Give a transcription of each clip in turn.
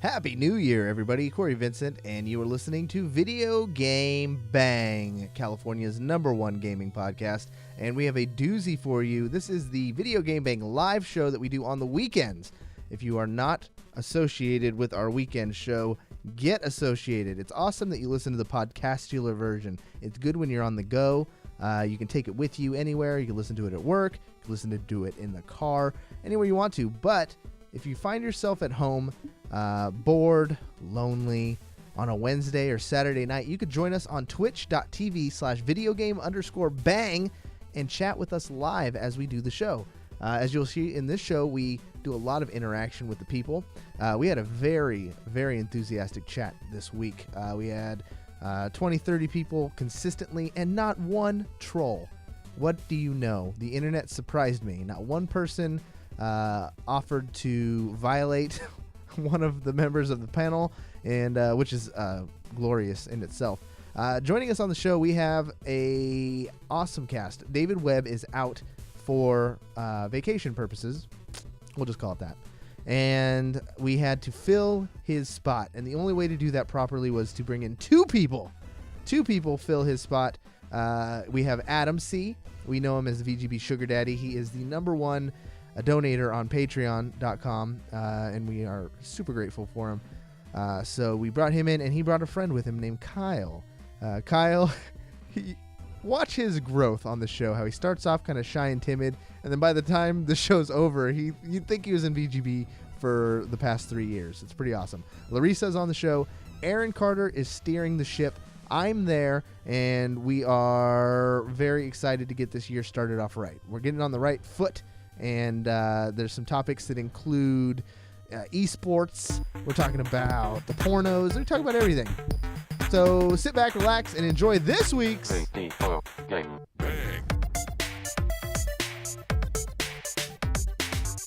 Happy New Year, everybody. Corey Vincent, and you are listening to Video Game Bang, California's #1 gaming podcast. And we have a doozy for you. This is the Video Game Bang live show that we do on the weekends. If you are not associated with our weekend show, get associated. It's awesome that you listen to the podcastular version. It's good when you're on the go. You can take it with you anywhere. You can listen to it at work. You can listen to it in the car, anywhere you want to. But if you find yourself at home bored, lonely, on a Wednesday or Saturday night, you could join us on twitch.tv/videogame_bang and chat with us live as we do the show. As you'll see in this show, we do a lot of interaction with the people. We had a very, very enthusiastic chat this week. We had 20, 30 people consistently and not one troll. What do you know? The internet surprised me. Not one person offered to violate one of the members of the panel, and which is glorious in itself. Joining us on the show, we have a awesome cast. David Webb is out for vacation purposes. We'll just call it that. And we had to fill his spot, and the only way to do that properly was to bring in two people. Two people fill his spot. We have Adam C. We know him as the VGB Sugar Daddy. He is the #1 donator on patreon.com, and we are super grateful for him. So we brought him in, and he brought a friend with him named Kyle. Kyle, watch his growth on the show, how he starts off kind of shy and timid, and then by the time the show's over, you'd think he was in VGB for the past 3 years. It's pretty awesome. Lareesa's on the show. Aaron Carter is steering the ship. I'm there, and we are very excited to get this year started off right. We're getting on the right foot, and there's some topics that include esports. We're talking about the pornos. We're talking about everything. So sit back, relax, and enjoy this week's Video Game Bang.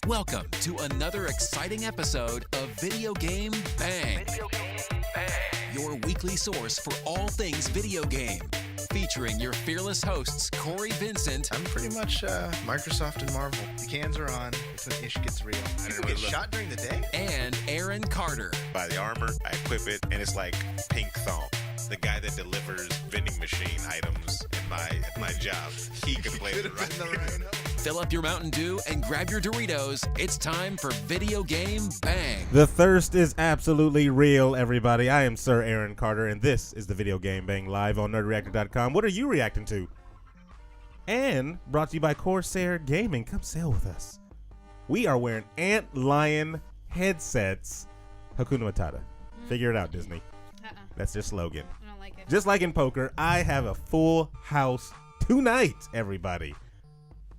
Welcome to another exciting episode of Video Game Bang. Video Game Bang. Your weekly source for all things video game. Featuring your fearless hosts, Corey Vincent. I'm pretty much Microsoft and Marvel. The cans are on. It's when ish gets real. People get shot during the day? And Aaron Carter. Buy the armor, I equip it, and it's like pink thong. The guy that delivers vending machine items at my job, he can play the right. Fill up your Mountain Dew and grab your Doritos. It's time for Video Game Bang. The thirst is absolutely real, everybody. I am Sir Aaron Carter, and this is the Video Game Bang live on nerdreactor.com. What are you reacting to? And brought to you by Corsair Gaming. Come sail with us. We are wearing ant lion headsets. Hakuna Matata. Figure it out, Disney. That's their slogan. I don't like it. Just like in poker, I have a full house tonight, everybody.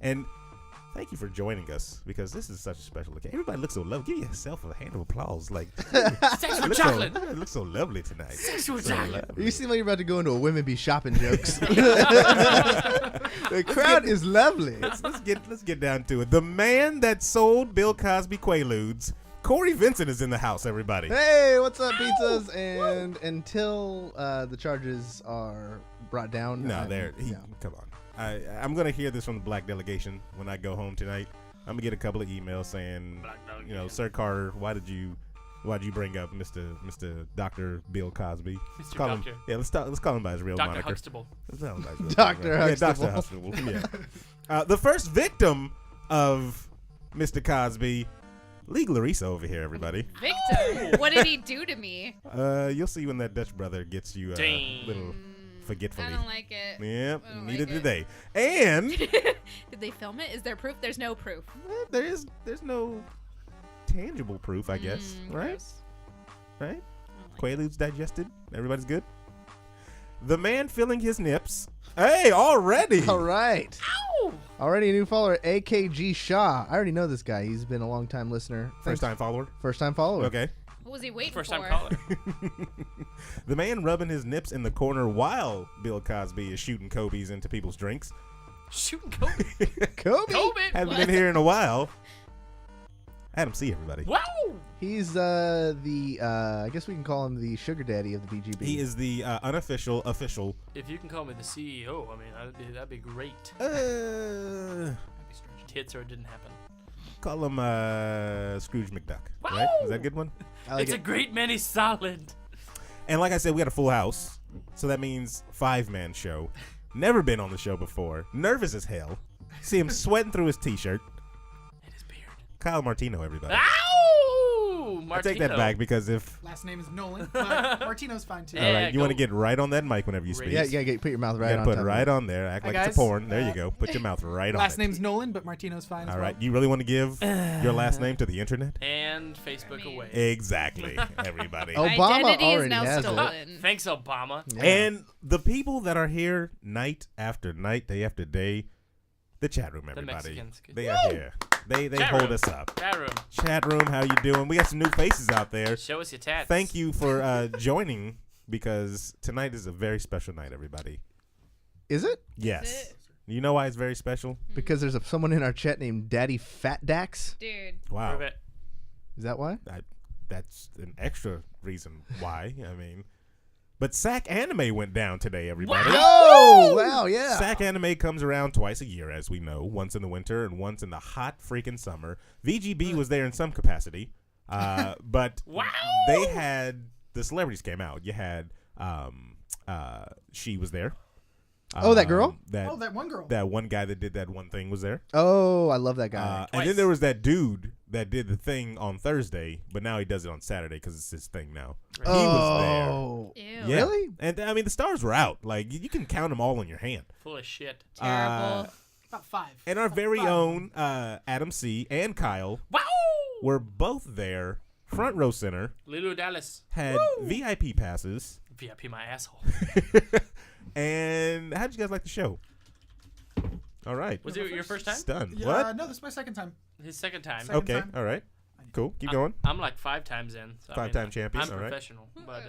And thank you for joining us, because this is such a special occasion. Everybody looks so lovely. Give yourself a hand of applause. Like, Sexual chocolate. It looks so lovely tonight. Sexual chocolate. You seem like you're about to go into a women be shopping jokes. The crowd is lovely. Let's get down to it. The man that sold Bill Cosby Quaaludes, Corey Vincent, is in the house, everybody. Hey, what's up, pizzas? And until the charges are brought down. Come on. I'm going to hear this from the black delegation when I go home tonight. I'm going to get a couple of emails saying, Sir Carter, why'd you bring up Mr. Dr. Bill Cosby? Mr. Doctor. Let's call him by his real Dr. moniker. Huxtable. Dr. Huxtable. Yeah, Dr. Huxtable. Yeah. The first victim of Mr. Cosby, League Lareesa over here, everybody. Victor? What did he do to me? You'll see when that Dutch brother gets you a little forgetfully. I don't like it. Yep, neither did they. And did they film it? Is there proof? There's no proof. There's no tangible proof, I guess. Right? Gross. Right? Like Quaaludes digested. Everybody's good. The man filling his nips. Hey, already. All right. Ow! Already a new follower, AKG Shaw. I already know this guy. He's been a long time listener. First time follower. Okay. What was he waiting First for? time caller. The man rubbing his nips in the corner while Bill Cosby is shooting Kobe's into people's drinks. Shooting Kobe. Kobe. Hasn't been here in a while. Adam C, everybody. Wow. He's I guess we can call him the sugar daddy of the VGB. He is the unofficial official. If you can call me the CEO, I mean, that'd be great. Uh, Tits or it didn't happen. Call him Scrooge McDuck. Right? Is that a good one? I like It's a it. great many solid. And like I said, we got a full house. So that means 5-man show. Never been on the show before. Nervous as hell. See him sweating through his t-shirt. And his beard. Kyle Martino, everybody. Ow! Martino. I take that back because if... Last name is Nolan, but Martino's fine too. All Yeah, right, you want to go. get right on that mic whenever you speak. Yeah, you gotta put your mouth You right gotta on put top it of right on there. Act Hi, like it's a guys. porn. There you go. Put your mouth right on Last it. name's Nolan, but Martino's fine as All well. right. You really want to give your last name to the internet? And Facebook I mean- away. Exactly, everybody. Obama Identity is already now has it. stolen. Thanks, Obama. Yeah. And the people that are here night after night, day after day, the chat room, everybody. Mexicans. They are here. They Chat hold room. us up. Chat room. Chat room, how you doing? We got some new faces out there. Show us your tats. Thank you for joining because tonight is a very special night, everybody. Is it? Yes. it? You know why it's very special? Because there's someone in our chat named Daddy Fat Dax. Dude. Wow. Prove it. Is that why? That's an extra reason why. I mean, but SAC Anime went down today, everybody. Oh, wow, yeah. SAC Anime comes around twice a year, as we know, once in the winter and once in the hot freaking summer. VGB was there in some capacity, but they had the celebrities came out. You had she was there. Oh, that girl? Oh, that one girl. That one guy that did that one thing was there. Oh, I love that guy. And then there was that dude that did the thing on Thursday, but now he does it on Saturday because it's his thing now. He was oh. Ew. there. Yeah. Really? And I mean, the stars were out. Like you can count them all on your hand. Full of shit. Terrible. About 5. And our very Five. own Adam C. and Kyle Wow! were both there, front row center, Lulu Dallas. had VIP passes. VIP my asshole. And how'd you guys like the show? All right. Was it your first time? Stunned. Yeah, What? no, this is my second time. His second time. Second Okay. time. All right. Cool. Keep going. I'm like 5 times in. So Five-time champion, I'm all right. professional. But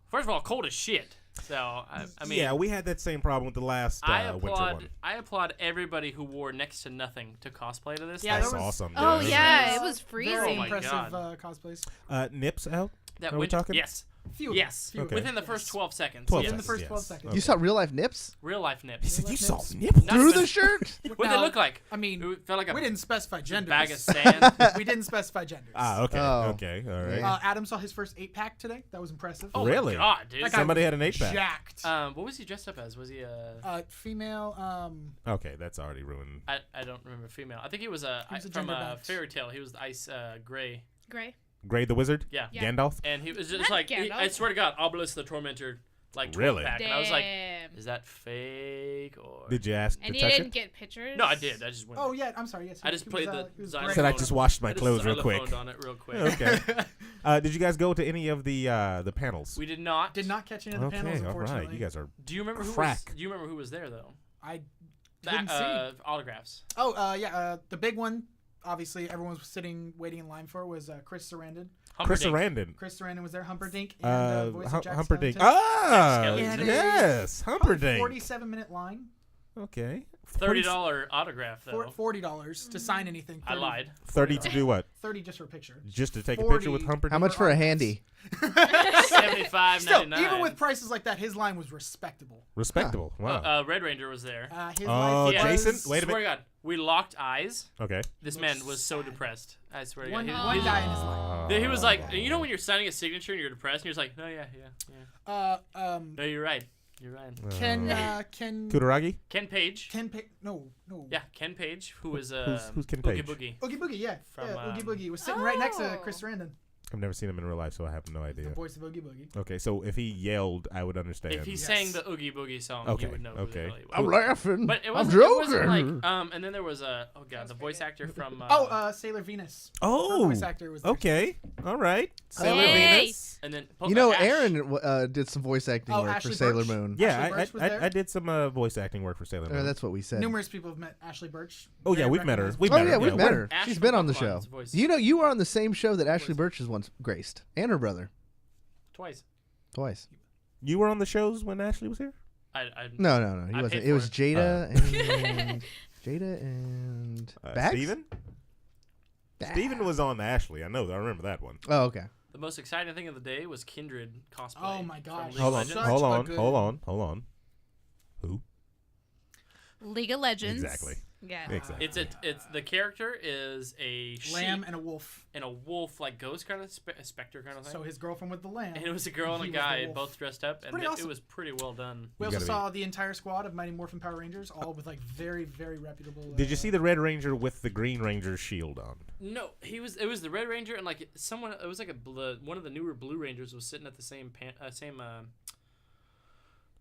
first of all, cold as shit. So I mean, yeah, we had that same problem with the last I winter applaud. one. I applaud everybody who wore next to nothing to cosplay to this. Yeah, thing. That's there was- awesome. Oh, dude. yeah, it was Very freezing. Oh my impressive God. cosplays. Nips out? That Are we went- talking? Yes. Few. Yes. Few. Okay. Within the first 12 seconds. 12 yes. In the first yes. 12 seconds. You saw real life nips? Real life He nips. said you saw Nips. nipples. Not Through even- the shirt? What did they Now, look like? I mean, It felt like a we didn't specify genders. bag of sand. We didn't specify genders. Ah, okay. Oh. Okay. All right. Yeah. Adam saw his first 8-pack today. That was impressive. Oh Really? my God, dude. That guy Somebody was had an 8-pack. Jacked. What was he dressed up as? Was he a? Female. Okay, that's already ruined. I don't remember female. I think he was He was a from gender a balance. fairy tale. He was the ice gray. Gray. Gray the Wizard? Yeah. Yeah. Gandalf? And he was just Not like, Gandalf. I swear to God, Obelisk the Tormentor, like 12 Really? pack. And I was like, Damn. is that fake or? Did you ask And to you touch didn't it? get pictures? No, I did. I just went. Oh yeah, I'm sorry. Yes. I just played the he was xylophone. great. Said I just washed my I just clothes real quick. xylophoned on it real quick. Okay. Did you guys go to any of the panels? We did not. Did not catch any of the Okay, panels, all unfortunately. right. You guys are. Do you remember who Crack. was? Do you remember who was there though? I The, didn't see. autographs. Oh yeah, the big one. Obviously, everyone was sitting, waiting in line for was Chris Sarandon. Chris Humperdinck. Sarandon. Chris Sarandon was there. Humperdinck and voice of Jack Humperdinck. Skellington. Ah, Skellington. yes, Humperdinck. 47-minute line. Okay. $30 autograph though. $40 to sign anything. I lied. 30 to do what? 30 just for a picture. Just to take a 40. picture with Humperdinck? How much for a handy? $75.99. Still, even with prices like that, his line was respectable. Respectable. Wow. Red Ranger was there. His Oh, line Yeah. was Jason? Wait a Swear minute. to God, we locked eyes. Okay. This man was so depressed. I swear to God. One, He- one he- guy in his line. He was like, you know when you're signing a signature and you're depressed and you're just like, oh yeah. No, you're right. You're right. Ken Kutaragi? Ken Page. no. Yeah, Ken Page, who was Who's Ken Oogie Page? Boogie. Oogie Boogie, yeah. From, Oogie Boogie was sitting right next to Oh. Chris Sarandon, I've never seen him in real life, so I have no the idea. voice of Oogie Boogie. Okay, so if he yelled, I would understand. If he Yes. sang the Oogie Boogie song, Okay, you would know okay. who it really was. I'm laughing. But it I'm wasn't, it wasn't joking. like, and then there was the voice actor from, Sailor Venus. Oh, Her voice actor was there. okay. All right. Sailor Hey. Venus. and then You know, Ash. Aaron did some voice acting Oh, work Ashley for Sailor Birch? Moon. Yeah, Ashley Birch was there? I did some voice acting work for Sailor Moon. That's what we said. Numerous people have met Ashley Birch. Oh, yeah, Very we've met her. recognizable. We've Oh met her. yeah, we've met her. Ash She's from been on the show. Pokemon's voice. You know, you were on the same show that Ashley Birch has once graced, and her brother Twice. twice. You were on the shows when Ashley was here? I No, he I wasn't. paid It for was it. Jada and Jada and Bax? Steven? Steven was on Ashley. I know. I remember that one. Oh, okay. The most exciting thing of the day was Kindred cosplay. Oh my from gosh. League Hold of on. Legends. Such Hold a on. good- Hold on. Hold on. Who? League of Legends. Exactly. Yeah. Exactly. It's the character is a lamb sheep and a wolf. and a wolf, like ghost kind of specter kind of thing. So his girlfriend with the lamb. And it was a girl and a he was the guy wolf. both dressed up, and pretty it awesome. was pretty well done. We You also gotta saw the entire squad of Mighty Morphin Power Rangers, all with like very, very reputable. Did you see the Red Ranger with the Green Ranger's shield on? No, it was the Red Ranger, and like someone, it was like one of the newer Blue Rangers was sitting at the same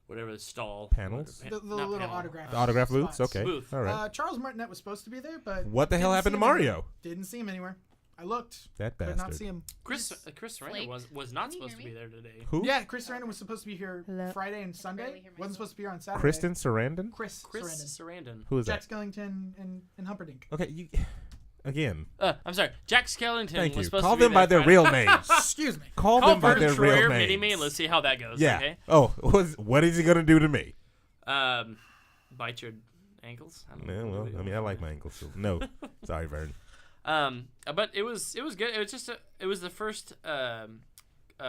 whatever the stall Panels? the Not little panel. autograph? The autograph spots. booths? Okay. Booth. All right. Charles Martinet was supposed to be there, but What the hell didn't happened see to him anywhere. Mario? Didn't see him anywhere. I looked. That Could not bastard. see him. Chris Sarandon Flaked. was not Can you supposed to hear be me? there today. Who? Yeah, Chris Sarandon was supposed to be here Hello? Friday and barely Sunday. hear Wasn't myself. supposed to be here on Saturday. Kristen Sarandon? Chris Sarandon. Sarandon. Who is Jack that? Skellington and Humperdinck. Okay, you again. I'm sorry, Jack Skellington Thank was you. supposed Call to be them by there their Friday. real names. Excuse me. Call Call them by Vernon their real Troyer names. mini me, and let's see how that goes. Yeah. Okay. Oh, what is he gonna do to me? Bite your ankles. I don't Yeah, know. well, I mean, I like my ankles. So no, sorry, Vern. But it was good. It was just it was the first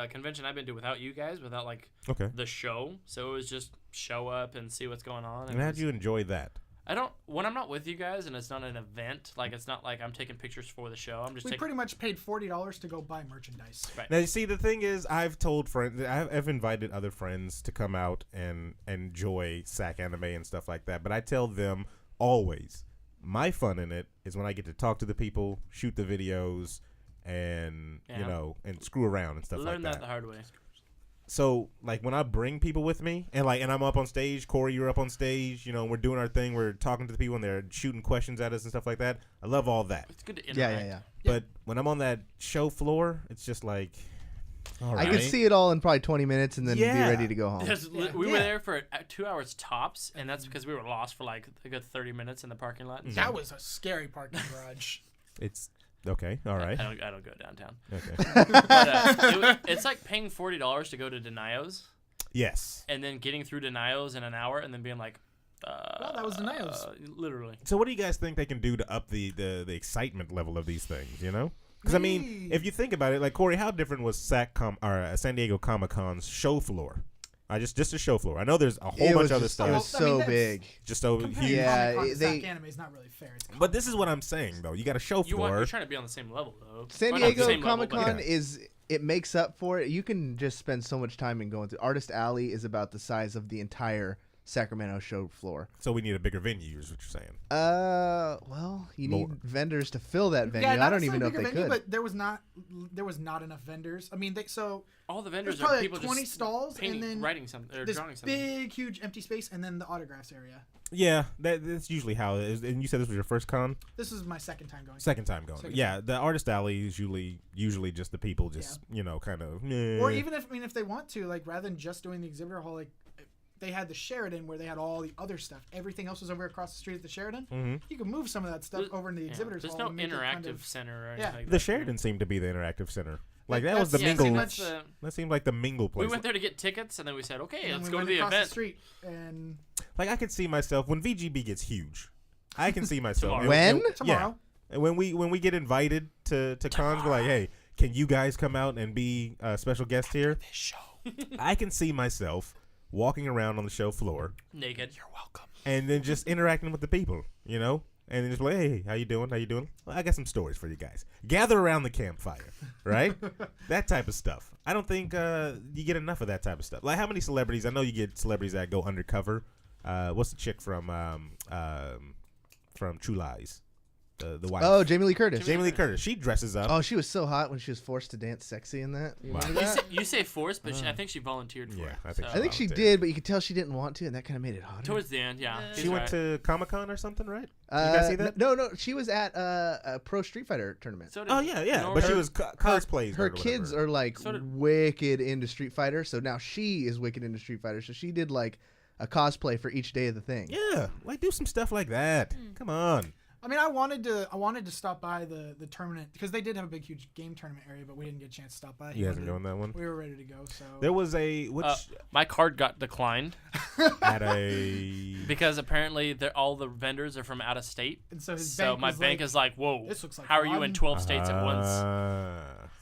convention I've been to without you guys, without like Okay. the show. So it was just show up and see what's going on. And how'd you enjoy that? When I'm not with you guys and it's not an event, like it's not like I'm taking pictures for the show. I'm just We taking. pretty much paid $40 to go buy merchandise. Right. Now you see, the thing is, I've told friends, I've invited other friends to come out and enjoy SAC anime and stuff like that. But I tell them always, my fun in it is when I get to talk to the people, shoot the videos, and Yeah. and screw around and stuff Learn like that the hard way. So, like, when I bring people with me, and I'm up on stage, Corey, you're up on stage, we're doing our thing, we're talking to the people, and they're shooting questions at us and stuff like that. I love all that. It's good to Yeah, interact. yeah. But when I'm on that show floor, it's just like, all right. I could see it all in probably 20 minutes and then Yeah. be ready to go home. We were Yeah. there for 2 hours tops, and that's because we were lost for like a good 30 minutes in the parking lot. That was a scary parking garage. It's okay. All right. I don't go downtown. Okay. But it's like paying $40 to go to Denio's, Yes. and then getting through Denio's in an hour, and then being like, Well, that was Denio's. literally. So, what do you guys think they can do to up the excitement level of these things? Because I mean, if you think about it, like Corey, how different was San Diego Comic-Con's show floor? Just a show floor. I know there's a whole bunch of other stuff. It was Well, I mean, so that's- big. Just so Comparing huge. Yeah, Comic-Con to they- SAC anime is not really fair. It's But this is what I'm saying, though. You got a show floor. You're trying to be on the same level, though. San Or not the Diego same level, Comic but- Con it makes up for it. You can just spend so much time in going through. Artist Alley is about the size of the entire Sacramento show floor. So we need a bigger venue, is what you're saying. Well, you need vendors to fill that venue. Yeah, I not don't even know necessarily if they bigger could. But there was not enough vendors. I mean, All the there's vendors are probably people like 20 just stalls painting, and then writing something or this drawing something. big, huge empty space, and then the autographs area. Yeah, that's usually how it is. And you said this was your first con? This is my second time going. Second time going. Second Yeah, the Artist Alley is usually just the people just, kind of. Or even if they want to, like, rather than just doing the exhibitor hall, like, they had the Sheridan where they had all the other stuff. Everything else was over across the street at the Sheridan. Mm-hmm. You can move some of that stuff over into the exhibitors There's hall. no and make it interactive kind of- center or anything Yeah. like that. The Sheridan seemed to be the interactive center. Like, that was the That's- mingle. that's- That seemed like the mingle place. We went there to get tickets, and then we said, okay, and let's we go to went the across event. the street and Like, I could see myself when VGB gets huge. I can see myself. Tomorrow. When? tomorrow. Yeah. And when we get invited to cons, we're like, hey, can you guys come out and be special guests here? This show. I can see myself walking around on the show floor Naked. You're welcome. and then just interacting with the people, and then just like, hey, how you doing? Well, I got some stories for you guys. Gather around the campfire, right? That type of stuff. I don't think you get enough of that type of stuff. Like, how many celebrities? I know you get celebrities that go undercover. What's the chick from True Lies? The wife. Oh, Jamie Lee Curtis. Jamie Lee Curtis. She dresses up. Oh, she was so hot when she was forced to dance sexy in that. You Wow. remember that? You say forced, but I think she volunteered for Yeah, it. I think so. I think she volunteered. did, but you could tell she didn't want to, and that kind of made it hotter. Towards the end, yeah. She He's went right. to Comic-Con or something, right? Did you guys see that? No, she was at a pro Street Fighter tournament. So did Oh, yeah. Norm- But she was cosplays. Her kids are like So did- wicked into Street Fighter, so now she is wicked into Street Fighter. So she did like a cosplay for each day of the thing. Yeah, like do some stuff like that. Come on. I mean, I wanted to stop by the tournament because they did have a big, huge game tournament area, but we didn't get a chance to stop by. You hasn't gone that one? We were ready to go, so There was a my card got declined at a because apparently all the vendors are from out of state. and so his So bank my was bank like, is like, whoa, "This looks like how are you in fun." 12 states at once?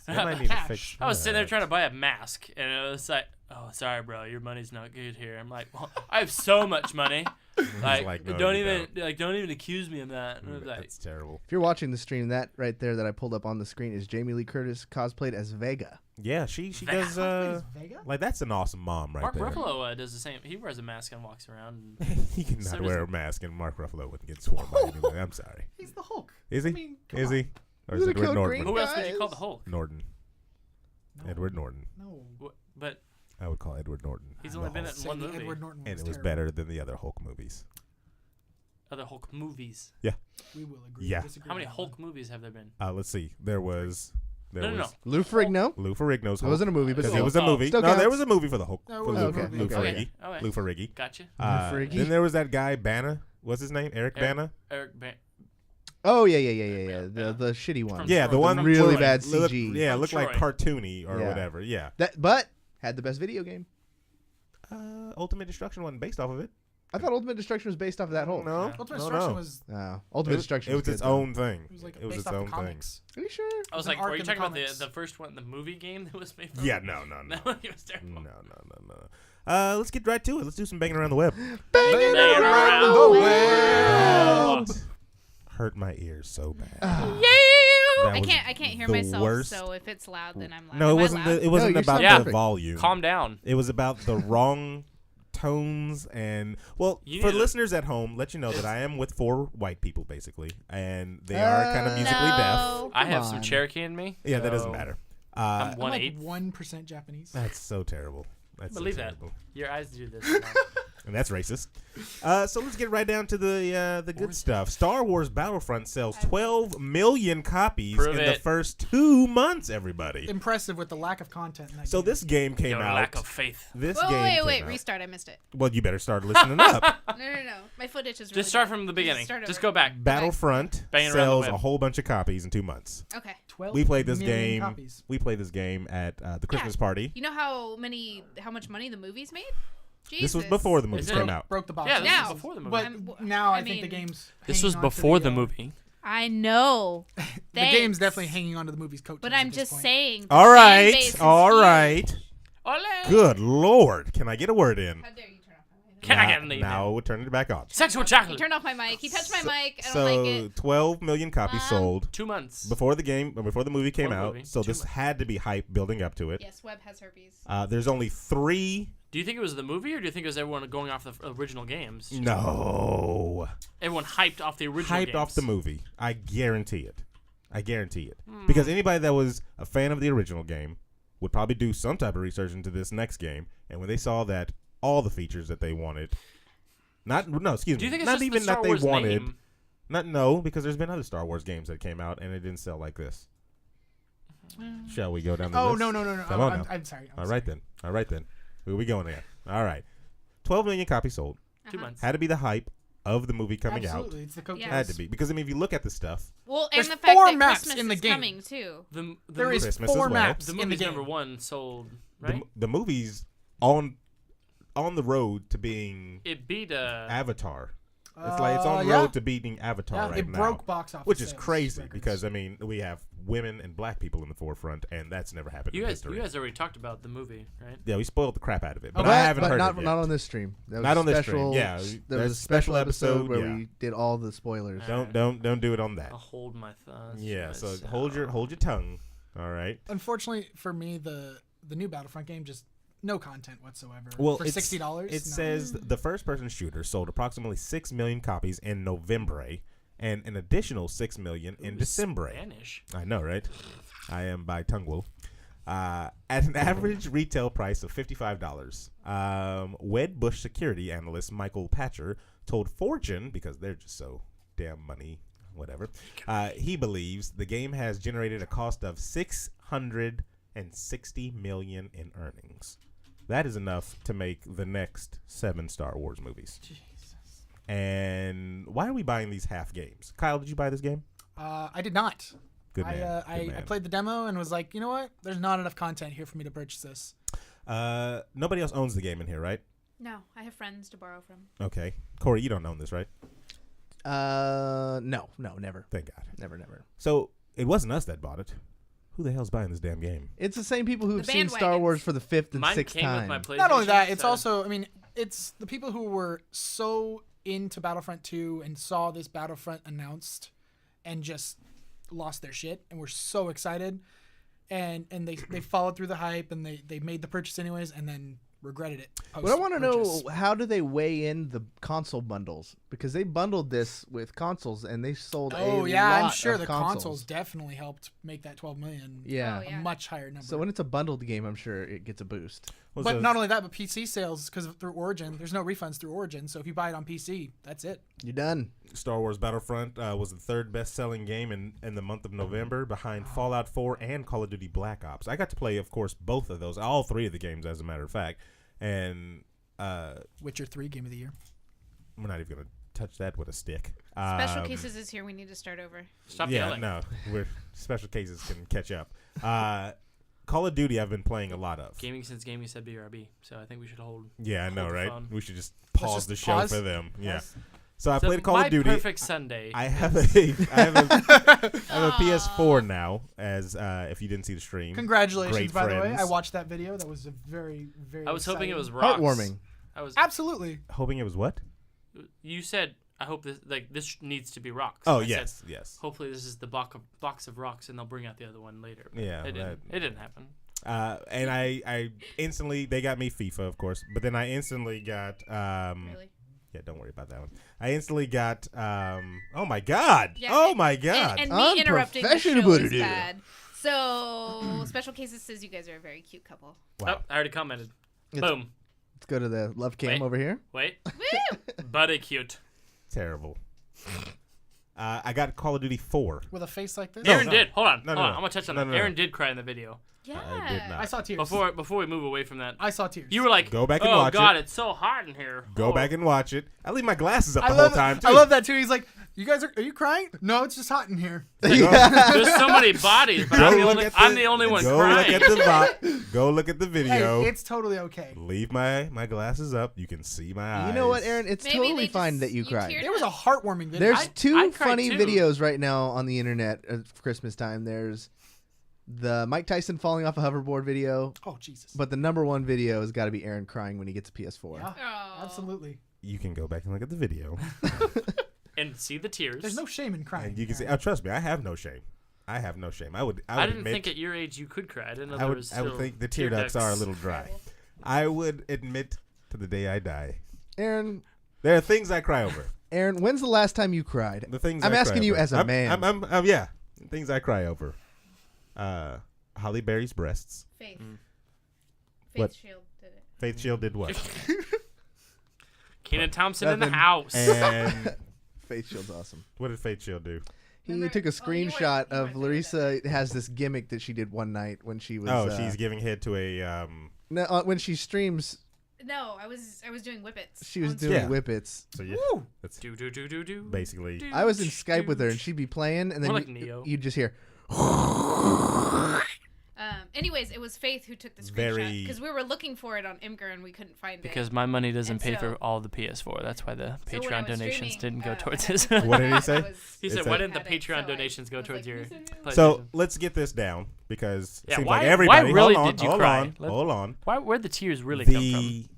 They might need to Cash. fix I was sitting there that. trying to buy a mask, and it was like, oh, sorry, bro, your money's not good here. I'm like, well, I have so much money. Like, no, don't you even accuse me of that. And I was like, That's terrible. If you're watching the stream, that right there that I pulled up on the screen is Jamie Lee Curtis cosplayed as Vega. Yeah, she Vega. does. Vega? Like that's an awesome mom right Mark there. Ruffalo does the same. He wears a mask and walks around. He cannot So wear does- a mask, and Mark Ruffalo wouldn't get sworn by anybody. I'm sorry. He's the Hulk. Is he? I mean, come Is on. he? Or is Doesn't it he kill Norton? green Who else would you guys? call the Hulk? Norton. No. Edward Norton. No. But I would call Edward Norton. he's the only been Hulk. in one Say movie. Edward Norton And it was terrible. better than the other Hulk movies. Other Hulk movies. We will agree. Yeah. to disagree How many on that Hulk one. movies have there been? Let's see. There was No. Lou Ferrigno. Lou Ferrigno's It Hulk. wasn't a movie, but Because Oh, it was a oh. movie. Still No, there counts. was a movie for the Hulk. No, For it was Lou, a movie. Lou Okay. Ferrigno. Okay. Lou Ferrigno. Gotcha. Ferrigno. Then there was that guy, Bana. What's his name? Eric Bana? Eric Oh yeah. The shitty one. From Yeah, the Troy. one From really Troy. bad Look- CG. Yeah, From looked like Troy. cartoony or Yeah. whatever. Yeah. But had the best video game. Ultimate Destruction wasn't based off of it. I thought Ultimate Destruction was based off of that Hulk. No. Ultimate no, Destruction no. was. Ultimate Destruction. It was good, its though. own thing. It was like It was based its off own the thing. comics. Are you sure? I was an like, arc were you in the talking about comics. the first one, the movie game that was made from? Yeah, no. That one was terrible. No. Let's get right to it. Let's do some banging around the web. Banging around the the web. Hurt my ears so bad. Yeah. That I was can't hear the myself. worst. So if it's loud, then I'm loud. No, it Am I wasn't. loud? It wasn't you about sound Yeah. the perfect. volume. Calm down. It was about the wrong tones and for You need to- listeners at home, let you know that I am with 4 white people basically, and they are kind of musically deaf. No. I have some on. Cherokee in me. Yeah, that so doesn't matter. I'm I'm like 1/8. 1% Japanese. That's so terrible. That's Believe so that. terrible. Your eyes do this. And that's racist. So let's get right down to the good stuff. Star Wars Battlefront sells 12 million copies Prove in the it. first 2 months. Everybody. Impressive with the lack of content in that So game. this game came Your out. lack of faith. This Wait, game wait, came wait. out. Restart. I missed it. Well, you better start listening up. No. My footage is really Just start bad. from the beginning. start Just over. go back. Battlefront Banging around the sells web. a whole bunch of copies in 2 months. Okay. 12 We played this million game. Copies. We played this game at the Christmas party. You know how much money the movies made? Jesus. This was before the movies Is it- came out. Broke the box. Yeah, office. this Now. was before the movie. But I'm- now I I think the mean- game's. This hanging was on to before the the movie. I know. The Thanks. game's definitely hanging on to the movie's coattails. But at I'm this just point. saying. the All fan right, base is all huge. right. Ole! Good Lord, can I get a word in? How dare you turn off my mic? Can I get an email? Now we'll turn it back on. Sexual He chocolate. turned off my mic. He touched my mic. I don't So like it. 12 million copies sold 2 months. before the movie came the out. movie. So 2 this months. had to be hype building up to it. Yes, Webb has herpes. There's only 3. Do you think it was the movie, or do you think it was everyone going off the original games? No. Everyone hyped off the original Hyped games. off the movie. I guarantee it. Hmm. Because anybody that was a fan of the original game would probably do some type of research into this next game, and when they saw that all the features that they wanted, Do you think it's not just even the Star that they Wars wanted, name? because there's been other Star Wars games that came out and it didn't sell like this. Shall we go down the Oh list? no! Come on I'm, now. I'm sorry. I'm All sorry. right then. Where we going again? All right. 12 million copies sold. 2 months. Had to be the hype of the movie coming Absolutely, it's the coattails. Yeah. out. Had to be. Because, I mean, if you look at the stuff, Well, There's and the fact 4 that maps Christmas in the is game. coming too. There is Christmas 4 as well. maps the in the movie's game. number 1 sold, right? the movie's on the road to being It beat Avatar. It's like it's on the yeah. road to beating Avatar Yeah, right it now. broke box office Which is sales crazy records. because, I mean, we have women and black people in the forefront, and that's never happened You in guys history. already talked about the movie, right? Yeah, we spoiled the crap out of it, but But I haven't but heard not, it yet. not on this stream. That was Not on this special, stream, yeah. There There's was a special episode where yeah. we did all the spoilers. Don't do it on that. I'll hold my thoughts. Yeah, so myself. hold your tongue. All right. Unfortunately for me, the new Battlefront game just no content whatsoever. Well, for $60, It says the first-person shooter sold approximately 6 million copies in November, and an additional 6 million in December. Spanish. I know, right? I am bilingual. At an average retail price of $55, Wedbush security analyst Michael Patcher told Fortune, because they're just so damn money, whatever, he believes the game has generated a cost of $660 million in earnings. That is enough to make the next 7 Star Wars movies. Jesus. And why are we buying these half games? Kyle, did you buy this game? I did not. Good man. I played the demo and was like, you know what? There's not enough content here for me to purchase this. Nobody else owns the game in here, right? No, I have friends to borrow from. Okay. Corey, you don't own this, right? No, never. Thank God. Never. So it wasn't us that bought it. Who the hell's buying this damn game? It's the same people who've The seen Star bandwagons. Wars for the 5th and Mine 6th came time. with my PlayStation. Not only that, it's so- also, I mean, it's the people who were so into Battlefront 2 and saw this Battlefront announced and just lost their shit and were so excited. And they followed through the hype and they made the purchase anyways and then regretted it. But I want to know, how do they weigh in the console bundles? Because they bundled this with consoles and they sold a lot I'm sure of the consoles. consoles definitely helped make that 12 million Yeah. Oh, yeah. a much higher number. So when it's a bundled game, I'm sure it gets a boost. But not only that, but PC sales, because through Origin, there's no refunds through Origin. So if you buy it on PC, that's it. You're done. Star Wars Battlefront was the third best-selling game in the month of November, behind Fallout 4 and Call of Duty Black Ops. I got to play, of course, both of those, all three of the games, as a matter of fact. And Witcher 3 Game of the Year. we're not even going to touch that with a stick. Special Cases is here. We need to start over. Stop Yeah, yelling. no, Special Cases can catch up. Call of Duty I've been playing a lot of. Gaming since gaming said BRB, so I think we should hold. Yeah, I know, hold the right? phone. We should just Let's pause just the show pause. for them. Yeah. Yes. So I So played Call my of Duty. perfect Sunday. I have a PS4 now. As if you didn't see the stream, Congratulations, Great by the way. friends. I watched that video. That was a very, very I was hoping it was exciting. rocks. Heartwarming. I was. Absolutely. hoping it was what? You said I hope this needs to be rocks. Oh I said, yes, yes. hopefully this is the box of rocks, and they'll bring out the other one later. But Yeah, it didn't happen. And I instantly, they got me FIFA, of course, but then I instantly got Really? yeah, don't worry about that one. I instantly got oh my god, Yeah, oh my god. And me interrupting the show Unprofessional is dude. bad. So Special Cases says you guys are a very cute couple. Wow. Oh, I already commented. It's- Boom. Let's go to the love cam Wait. over here. Wait. Woo! Buddy cute. Terrible. I got Call of Duty 4. With a face like this. No, Aaron no. did. Hold on. No, hold no, on. no. I'm gonna touch on No, that. no, no. Aaron did cry in the video. Yeah. I did not. I saw tears. Before we move away from that, I saw tears. you were like, Go back and "Oh watch God, it. it's so hot in here." Go Oh. back and watch it. I leave my glasses up I the love whole time too. I love that too. He's like, "You guys are you crying? No, it's just hot in here." There's so many bodies, but Go I'm look at I'm the only one go crying. Look at the go look at the video. Hey, it's totally okay. Leave my glasses up. You can see my eyes. You know what, Aaron? It's Maybe totally they fine just- that you you cried. teared It was a heartwarming video. There's I two cried funny too. videos right now on the internet at Christmas time. There's the Mike Tyson falling off a hoverboard video, Oh Jesus. but the number one video has got to be Aaron crying when he gets a PS4. Yeah, Oh. absolutely. You can go back and look at the video, And see the tears. There's no shame in crying. and you can see. Aaron. Oh, trust me, I have no shame. I have no shame. I would I didn't admit, think at your age you could cry. I didn't know I there would. was I would still think the tear ducts are a little dry. I would admit to the day I die. Aaron, There are things I cry over. Aaron, when's the last time you cried? The things I'm I asking cry you over. as a man. I'm yeah. Things I cry over. Holly Berry's breasts. Faith. Faith What? Shield did it. Faith Shield did what? Kenan Thompson in the Nothing. house. And Face Shield's awesome. what did Faith Shield do? He Remember- took a oh, you screenshot weren't- you of weren't there Lareesa has this gimmick that she did one night when she was. Oh, she's giving head to a no, when she streams. No, I was doing whippets. She was on doing Yeah. whippets. So yeah, Woo! that's do do do do do. basically. Do, I was in Skype do, with her and she'd be playing, and then More like Neo. you'd just hear. Anyways, it was Faith who took the Very- screenshot because we were looking for it on Imgur and we couldn't find Because it. my money doesn't And pay so- for all the PS4. That's why the So when I Patreon was donations streaming, didn't go I towards had this. to- What did he say? I was- He It's said, a- "Why didn't the Had it, so Patreon I donations go was towards like, your?" "Listen, PlayStation?" So let's get this down because it Yeah, seems why- like why everybody. really hold on, did you hold cry? on, Let- hold on. where'd the tears really come from?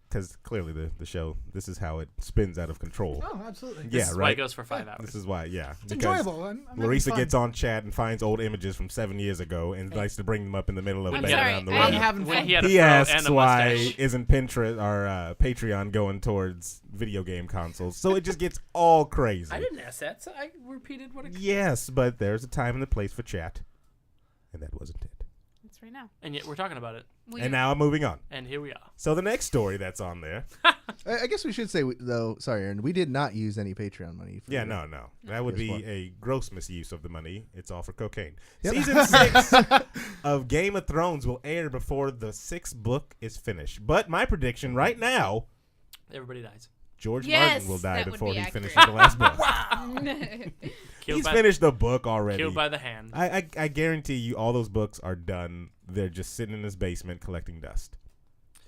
Because clearly the show, this is how it spins out of control. Oh, absolutely. Yeah, This is why right. it goes for 5 hours. This is why, yeah. It's because enjoyable. I'm having Lareesa fun. gets on chat and finds old images from 7 years ago and likes to bring them up in the middle of I'm banging sorry, around the I- room. I'm having when fun. he had a He fro asks and a why mustache. isn't Pinterest or Patreon going towards video game consoles? So it just gets all crazy. I didn't ask that. So I repeated what it. Yes, but there's a time and a place for chat, and that wasn't it. It's right now. And yet we're talking about it. Well, And now I'm moving on. And here we are. So the next story that's on there. I guess we should say though. Sorry, Aaron. We did not use any Patreon money. For Yeah, no. That would Guess be what? a gross misuse of the money. It's all for cocaine. Yep. Season 6 of Game of Thrones will air before the 6th book is finished. But my prediction right now, Everybody dies. George Yes, Martin will die that would before be he accurate. finishes the last book. Killed He's by, finished the book already. Killed by the hand. I guarantee you all those books are done. They're just sitting in his basement collecting dust.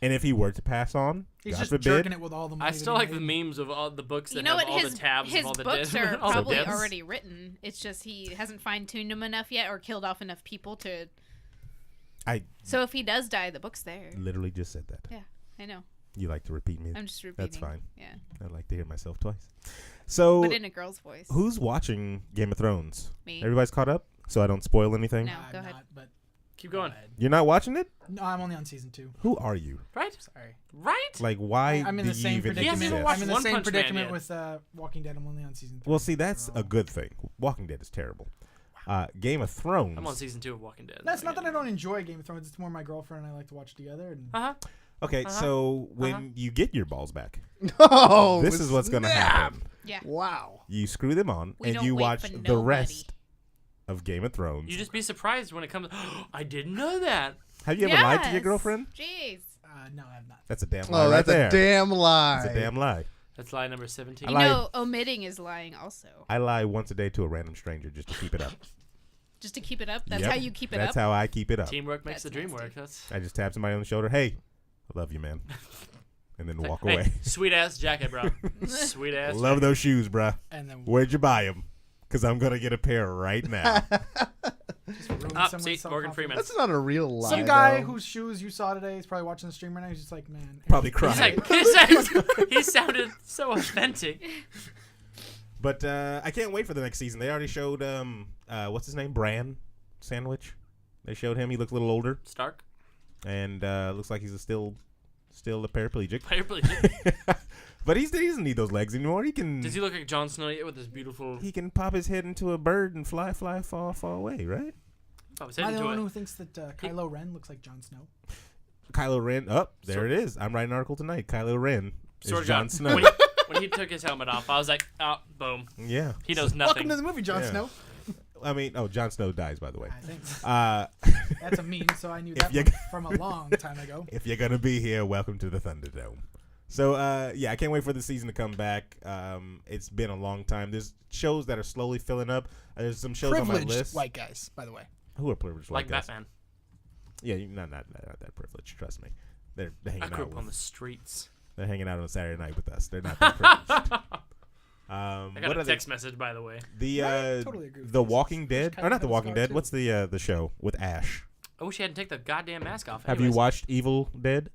And if he were to pass on, He's God just forbid, jerking it with all the money. I still that like he the made. memes of all the books that you know have what? all His the tabs his of all the books dead. are all the probably deaths. already written. It's just he hasn't fine tuned them enough yet or killed off enough people to. I So if he does die, the book's there. literally just said that. Yeah, I know. You like to repeat me? I'm just repeating. That's fine. Yeah. I like to hear myself twice. So, But in a girl's voice. who's watching Game of Thrones? Me. Everybody's caught up, so I don't spoil anything. No, I'm go ahead. not, but Keep going. go ahead. You're not watching it? No, I'm only on season 2. Who are you? Right? Sorry. Right? Like, why I'm in do the you same even He hasn't even predicament. exist? watched I'm in the One same Punch Man predicament yet. with Walking Dead. I'm only on season 3. Well, see, that's so- a good thing. Walking Dead is terrible. Game of Thrones. I'm on season 2 of Walking Dead. That's not that I don't enjoy Game of Thrones. It's more my girlfriend and I like to watch together. And Uh-huh. Okay, Uh-huh. so when you get your balls back, Oh, this is what's going to happen. Yeah. Wow. You screw them on, We and don't you wait watch for the nobody. rest of Game of Thrones. You just be surprised when it comes. I didn't know that. Have you ever lied to your Yes. girlfriend? Jeez. no, I have not. That's a damn lie Oh, right that's there. a damn lie. That's a damn lie. That's lie number 17. You lied. know, omitting is lying also. I lie once a day to a random stranger just to keep it up. Just to keep it up? That's Yep. how you keep it That's up? how I keep it up. Teamwork makes That's the dream nasty. work. That's I just tap somebody on the shoulder. Hey, I love you, man. And then walk Hey, away. sweet ass jacket, bro. Sweet ass. Love those shoes, bruh. And then Where'd you buy them? Because I'm going to get a pair right now. just ruin Ah, someone's see, Morgan self-confidence. Freeman. That's not a real lie. Some guy though. whose shoes you saw today is probably watching the stream right now. He's just like, man. Probably He's crying. like, he sounded so authentic. But I can't wait for the next season. They already showed, what's his name? Bran Sandwich. They showed him. He looked a little older. Stark. And looks like he's still a paraplegic. Paraplegic. But he doesn't need those legs anymore. He can Does he look like Jon Snow yet with his beautiful? he can pop his head into a bird and fly, fall away, right? Oh, his Am I head the into one it. who thinks that Kylo Ren looks like Jon Snow? Kylo Ren. There it is. I'm writing an article tonight. Kylo Ren Swear is to Jon God, Snow. When he took his helmet off, I was like, oh, boom. Yeah. He knows nothing. Welcome to the movie, Jon Yeah. Snow. I mean, Jon Snow dies, by the way. I think Uh, that's a meme, so I knew that you- one from a long time ago. if you're gonna be here, welcome to the Thunderdome. So yeah, I can't wait for the season to come back. It's been a long time. There's shows that are slowly filling up. There's some shows on my Privileged list. white guys, by the way. Who are privileged like white guys? Batman. Yeah, you're not that privileged. Trust me. They're hanging I grew out up on the with. streets. They're hanging out on a Saturday night with us. They're not that privileged. I What got are a text message, by the way. The I totally agree with The this. Walking Dead, Kind or of not The had a Walking scar, Dead. too. What's the show with Ash? I wish he hadn't taken the goddamn mask off. Have you Anyways, watched Evil Dead?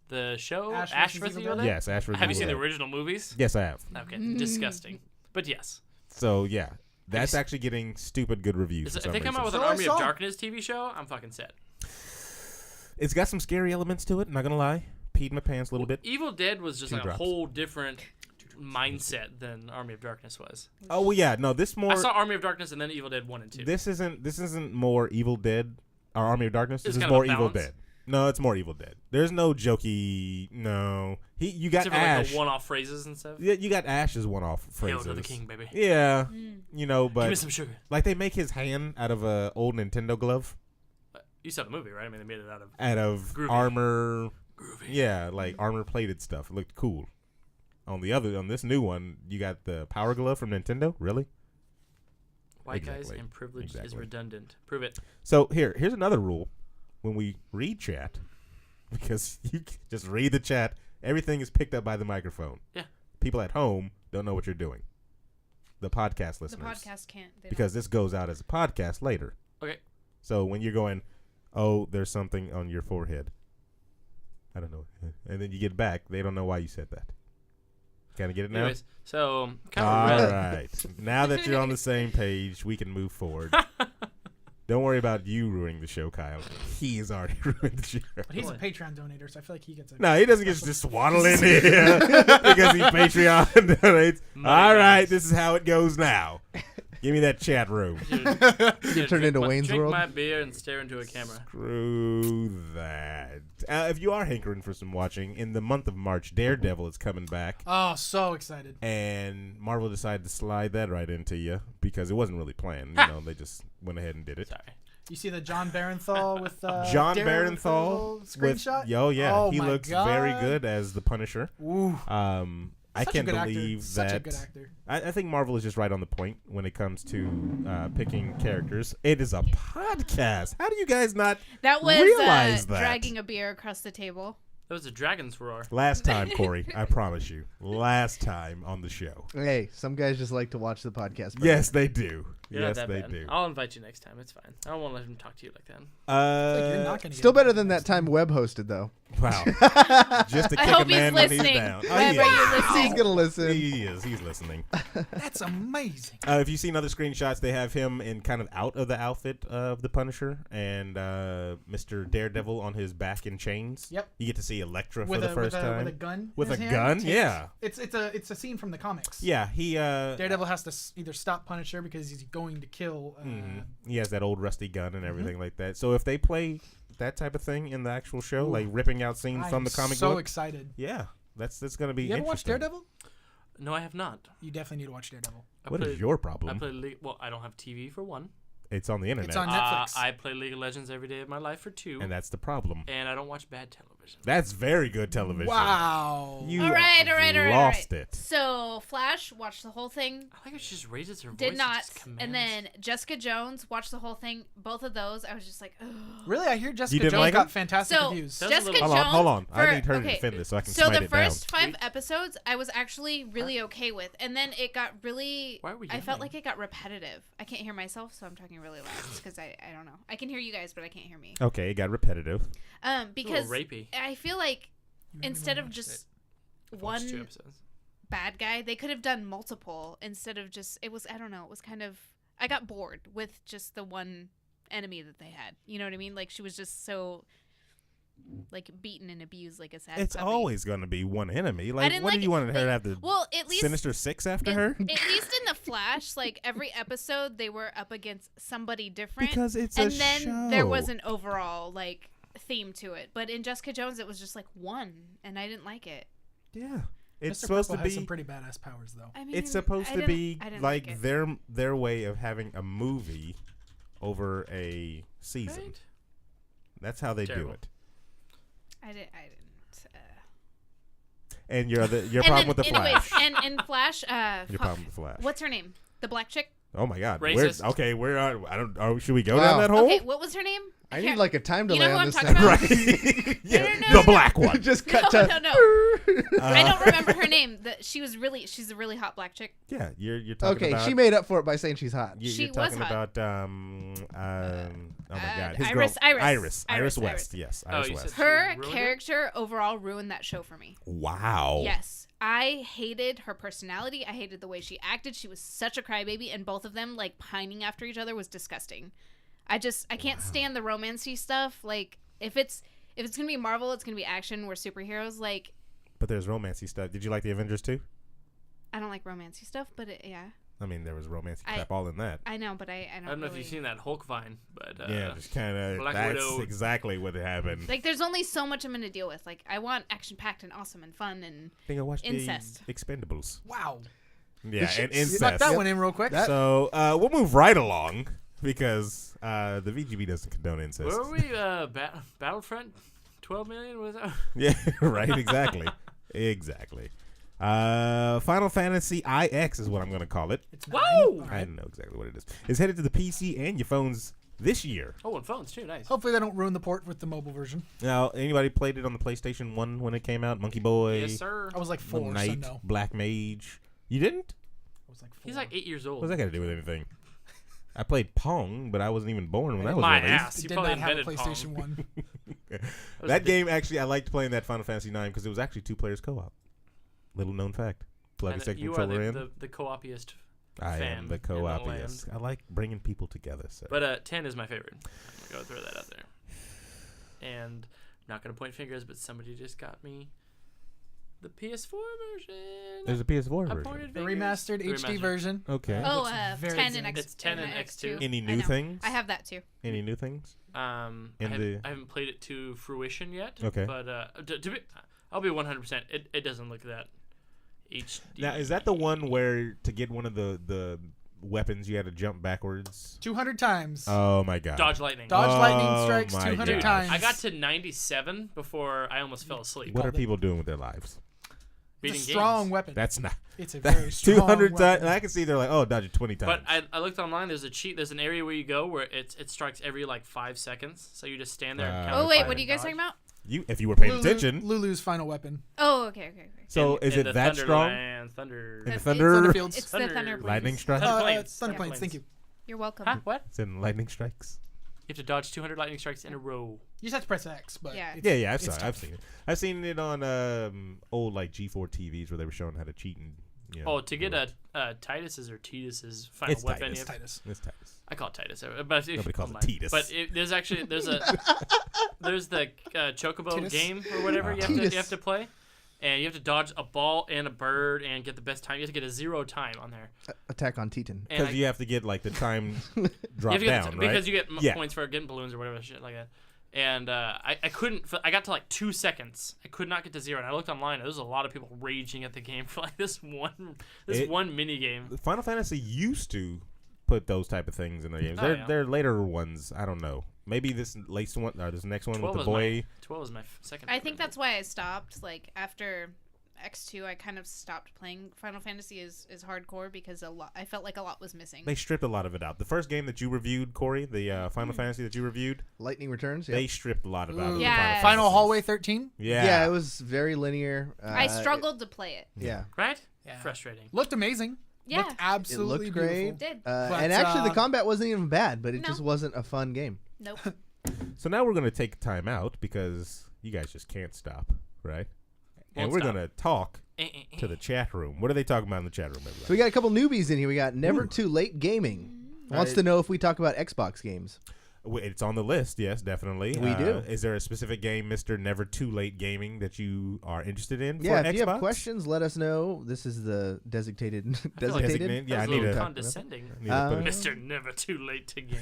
the show Ash Ash versus vs. Evil Evil Dead? Dead? Yes, Ash versus Have you Evil seen the Dead. original movies? Yes, I have. Okay, disgusting. But yes. So yeah, that's s- actually getting stupid good reviews. Is for it- some if they come out with reason. an So I Army of saw. Darkness TV show, I'm fucking set. It's got some scary elements to it. Not gonna lie, peed my pants a little bit. Evil Dead was just Two like drops. a whole different mindset than Army of Darkness was. Oh well, yeah, no, this more. I saw Army of Darkness and then Evil Dead 1 and 2. This isn't more Evil Dead or Army of Darkness. This It's is kind of more a Evil balance. Dead. No, it's more Evil Dead. There's no jokey. No, you got Except for like Ash. the one-off phrases and stuff. Yeah, you got Ash's one-off Hail phrases. to the king, baby. Yeah, Mm. you know, Give me but some sugar. like they make his hand out of a old Nintendo glove, You saw the movie, right? I mean, they made it out of out of Groovy. armor. groovy. Yeah, like armor plated stuff. It looked cool. On this new one, you got the power glove from Nintendo. Really? White guys Exactly. and privilege is Exactly. redundant. Prove it. So here's another rule: when we read chat, because you just read the chat, everything is picked up by the microphone. Yeah. People at home don't know what you're doing. The podcast The listeners, podcast can't. They because this goes out as a podcast later. Okay. So when you're going, oh, there's something on your forehead. I don't know, and then you get back, they don't know why you said that. Kind of get it now. Anyways, so kind All of right. Now that you're on the same page, we can move forward. Don't worry about you ruining the show, Kyle. He has already ruined the show. He's a Boy. Patreon donator, so I feel like he gets a. No, he doesn't get to just swaddle in here because he Patreon donates. Money All right, bags. this is how it goes now. Give me that chat room. You turn into Wayne's drink World. my beer and stare into a camera. Screw that. If you are hankering for some watching, in the month of March, Daredevil is coming back. Oh, so excited. And Marvel decided to slide that right into you because it wasn't really planned. You know, they just went ahead and did it. Sorry. You see the John Barenthal with John Daredevil Barenthal screenshot? he my looks very God. good as the Punisher. Ooh, I such can't a good believe actor. Such a that. good actor. I think Marvel is just right on the point when it comes to picking characters. It is a podcast. How do you guys not That was realize that? dragging a beer across the table. That was a dragon's roar. Last time, Corey, I promise you. Last time on the show. Hey, some guys just like to watch the podcast. better. Yes, they do. You're Yes, not that they bad. do. I'll invite you next time. It's fine. I don't want to let him talk to you like that. Like, you're not gonna Still get better it than that time Webb hosted, though. Wow. Just to I kick hope a man he's when he's listening. down. Oh, Wherever yeah. you're listening. He's gonna listen. He is. He's listening. That's amazing. If you've seen other screenshots, they have him in kind of out of the outfit of the Punisher and Mr. Daredevil on his back in chains. Yep. You get to see Elektra for the first time. With a gun. With in a his gun? hand. Yeah. It's a scene from the comics. Yeah, he Daredevil has to either stop Punisher because he's going to kill. he has that old rusty gun and everything like that. So if they play that type of thing in the actual show, like ripping out scenes from the comic so book, excited. yeah, that's going to be. You ever watched interesting. Daredevil? No, I have not. You definitely need to watch Daredevil. What is your problem? I play well, I don't have TV for one. It's on the internet. It's on Netflix. I play League of Legends every day of my life for two. And that's the problem. And I don't watch bad television. That's very good television. Wow. You All right. lost it. So Flash watched the whole thing. I think she just raises her voice. Did and not. just commands. And then Jessica Jones watched the whole thing. Both of those, I was just like, ugh. Really? I hear Jessica didn't Jones like got him? fantastic So reviews. That's a Jessica little- Jones. Hold on. I need her to okay. defend this so I can So smite the it down. first 5 episodes, I was actually really okay with, and then it got really. Why are we I felt yelling? like it got repetitive. I can't hear myself, so I'm talking really loud because I don't know. I can hear you guys, but I can't hear me. Okay, it got repetitive. Because rapey. I feel like instead of just I've watched 2 one episodes. bad guy, they could have done multiple instead of just. It was I don't know. It was kind of. I got bored with just the one enemy that they had. You know what I mean? Like she was just so. Like beaten and abused like a sad It's puppy. always going to be one enemy. Like, didn't what like do you it. want her to have the Well, at least Sinister Six after her? At least in the Flash, like every episode, they were up against somebody different. Because it's and a then show. there was an overall like theme to it. But in Jessica Jones, it was just like one, and I didn't like it. Yeah. It's Mr. supposed Purple to has be. some pretty badass powers, though. I mean, It's supposed I to didn't- be I didn't like it. their way of having a movie over a season. Right? That's how they Terrible. do it. I didn't. And your And problem then, with the anyways, Flash. and in Flash, Your problem with the Flash. what's her name? The black chick. Oh my God. Racist. Where are I don't. Oh, should we go Wow. down that hole? Okay, what was her name? I need can't- like a time You know delay who on I'm this. talking sound. about? Right. Yeah, no, the black one. Just cut No, to. no. I don't remember her name. She's a really hot black chick. Yeah, you're talking Okay, about. she made up for it by saying she's hot. She You're was talking hot. about oh my God, his Iris- girl, Iris. Iris Iris. West. Yes, Oh, Iris you West. said- Her Ruined it? character overall ruined that show for me. Wow. Yes. I hated her personality. I hated the way she acted. She was such a crybaby, and both of them like pining after each other was disgusting. I can't stand the romancy stuff. Like if it's gonna be Marvel, it's gonna be action. We're superheroes. Like But there's romancy stuff. Did you like the Avengers too? I don't like romancy stuff, but yeah, I mean, there was romancy crap all in that. I know, but I don't. I don't know if really... you've seen that Hulk vine, but Yeah, just kind of. Black That's Widow. exactly what happened. Like, there's only so much I'm gonna deal with. Like, I want action-packed and awesome and fun and I think I watched incest. the Expendables. Wow. Yeah, and Snuck incest. that one in real quick. So we'll move right along because the VGB doesn't condone incest. where were we? Battlefront, 12 million was that? Yeah, right. Exactly. Exactly. Final Fantasy IX is what I'm going to call it. It's Whoa! All I right. don't know exactly what it is. It's headed to the PC and your phones this year. Oh, and phones too. Nice. Hopefully they don't ruin the port with the mobile version. Now, anybody played it on the PlayStation 1 when it came out? Monkey Boy, Yes, sir. I was like 4, so Knight, no. Black Mage. You didn't? I was like 4. He's like 8 years old. What's that got to do with anything? I played Pong, but I wasn't even born when that was My released. ass. It You did probably not have a invented PlayStation Pong. 1. That game, actually, I liked playing that Final Fantasy 9 because it was actually 2 players co-op. Little known fact. Plug a And second you are controller in. the co-opiest I fan am the in the co-opiest. land. I like bringing people together. So. But 10 is my favorite. I'm going to throw that out there. And I'm not going to point fingers, but somebody just got me the PS4 version. There's a PS4 I version. pointed The fingers. remastered The HD remastered. version. Okay. Oh, looks very 10 good. and X. It's 10 and X2. Any I new know. things? I have that too. Any new things? I haven't played it to fruition yet. Okay. But I'll be 100%. It doesn't look that HD. Now, is that the one where to get one of the weapons you had to jump backwards? 200 times. Oh my god. Dodge lightning? Dodge Oh lightning strikes my 200 gosh. times. I got to 97 before I almost fell asleep. What are people doing with their lives? It's a Beating strong games. weapon. That's not. It's a very strong 200 times. weapon. I can see they're like, oh, dodge it 20 times. But I looked online. There's a cheat. There's an area where you go where it strikes every like 5 seconds. So you just stand there. And count Oh to wait, 5 what are you and guys dodge. talking about? if you were paying Lulu- attention. Lulu's final weapon. Oh, okay. So In is it the that strong? Thunderlands, Thunder. In the It's Thunder? Thunderfields. It's the Thunder- Thunder Plains. Lightning strike? Thunder Plains. Thunder Yeah. Plains, thank you. You're welcome. Huh? What? Is it in lightning strikes? have to dodge 200 lightning strikes in a row. You just have to press X, but Yeah. Yeah, I've tough. seen it. I've seen it on old like G4 TVs where they were showing how to cheat and. To get a Titus's or Titus's final It's weapon. Titus. Titus. It's Titus. I call it Titus, but Nobody calls it online. Titus. But there's the Chocobo Titus. game or whatever you Titus. have to play, and you have to dodge a ball and a bird and get the best time. You have to get a 0 time on there. Attack on Titan. And Because you have to get like the time drop you have to get down, right? because you get Yeah. points for getting balloons or whatever shit like that. And I couldn't. I got to like 2 seconds. I could not get to 0. And I looked online. And there was a lot of people raging at the game for like this one mini game. Final Fantasy used to put those type of things in their games. Oh, yeah. They're later ones. I don't know. Maybe this latest one or this next one with the boy. 12 was my second. I think favorite. that's why I stopped. Like after X2, I kind of stopped playing Final Fantasy as hardcore because I felt like a lot was missing. They stripped a lot of it out. The first game that you reviewed, Corey, the Final Fantasy that you reviewed, Lightning Returns. they Yeah. stripped a lot of it out of the Yeah. Final Final Fantasies. Hallway 13 Yeah. It was very linear. I struggled to play it. Yeah. right. Yeah. Frustrating. looked amazing. Yeah. Looked It absolutely looked great. beautiful. Did. But, And actually, the combat wasn't even bad, but it No. just wasn't a fun game. Nope. So now we're going to take time out because you guys just can't stop, right? And Won't we're stop. going to talk to the chat room. What are they talking about in the chat room, everybody? So we got a couple newbies in here. We got Never Too Late Gaming. Wants to know if we talk about Xbox games. It's on the list, yes, definitely. We do. Is there a specific game, Mr. Never Too Late Gaming, that you are interested in Yeah, for if Xbox? you have questions, let us know. This is the designated. I feel like Designate. designated. Yeah, That I was need a little to- condescending. I need to put it- Mr. Never Too Late to Game.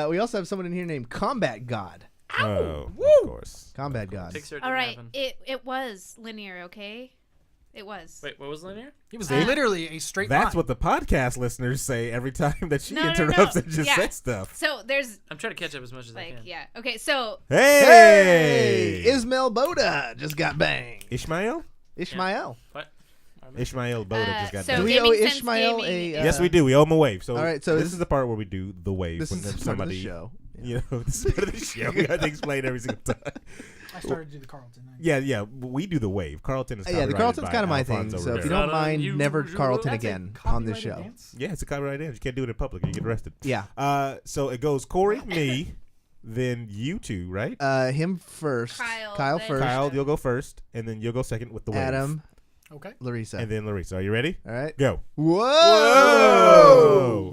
We also have someone in here named Combat God. Oh, of course. Combat God. Pixar didn't All right. happen. It was linear. Okay. It was. Wait, what was linear? It was literally a straight That's line. what the podcast listeners say every time that she No, no, interrupts no. and just Yeah. says stuff. So there's I'm trying to catch up as much as I like can. yeah. Okay. So Hey! Ismail Boda just got banged. Ishmael? Ishmael. What? Ishmael Boda just got so done. Do we owe Gaming Sense Ishmael Gaming- a? Yes, we do. We owe him a wave. So, All right, so this this- is the part where we do the wave. This when is there's part of somebody, the show. You know, this is part of the show. We have to explain every single time. I started to do the Carlton. Yeah, we do the wave. Carlton is Yeah, the copyrighted Carlton's by kind of my Alfonso thing. So if you Rivera. don't mind, You- never you- Carlton that's a again on this show. Dance? Yeah, it's a copyright dance. You can't do it in public. You get arrested. Yeah. So it goes Corey, me, then you two, right? Him first. Kyle, then first. Kyle, you'll go first, and then you'll go second with the wave. Adam. Okay. Lareesa. And then Lareesa. Are you ready? All right. Go. Whoa!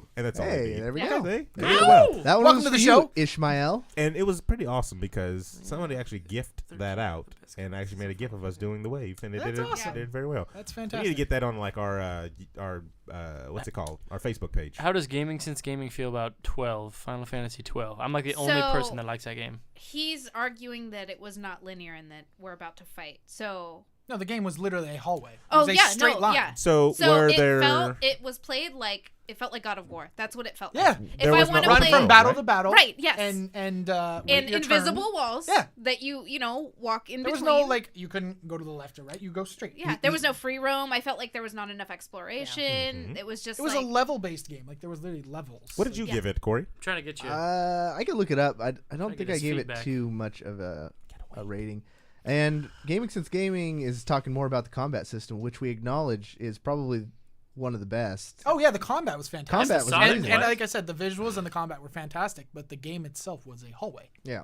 Whoa! And that's all. Hey, I need. there we Yeah. go. See? There You we did go. well. That one Welcome was to for the you, show. Ishmael. And it was pretty awesome because somebody actually gifted that out and actually made a gif of us doing the wave, and it That's did it. awesome. It did very well. That's We need to fantastic. get that on like our what's it called? Our Facebook page. How does Gaming Sense Gaming feel about 12, Final Fantasy 12? I'm like the only So- person that likes that game. he's arguing that it was not linear and that we're about to fight. So No, the game was literally a hallway. It oh was a yeah, straight no, line. yeah. So, So were it there? it was played like it felt like God of War. That's what it felt Yeah. like. There If I was no want to Run play from Right. battle to battle. Right, yes. And and wait your turn. invisible walls Yeah. that you walk in There was between. no like you couldn't go to the left or right. You go straight. yeah, there was no free roam. I felt like there was not enough exploration. Mm-hmm. It was just It was like a level based game. Like there was literally levels. What did you Yeah. give it, Corey? I'm trying to get you. I could look it up. I don't get think I his gave feedback. it too much of a rating. And Gaming Sense Gaming is talking more about the combat system, which we acknowledge is probably one of the best. Oh yeah, the combat was fantastic. Combat was Sonic amazing. And was. like I said, the visuals and the combat were fantastic, but the game itself was a hallway. Yeah.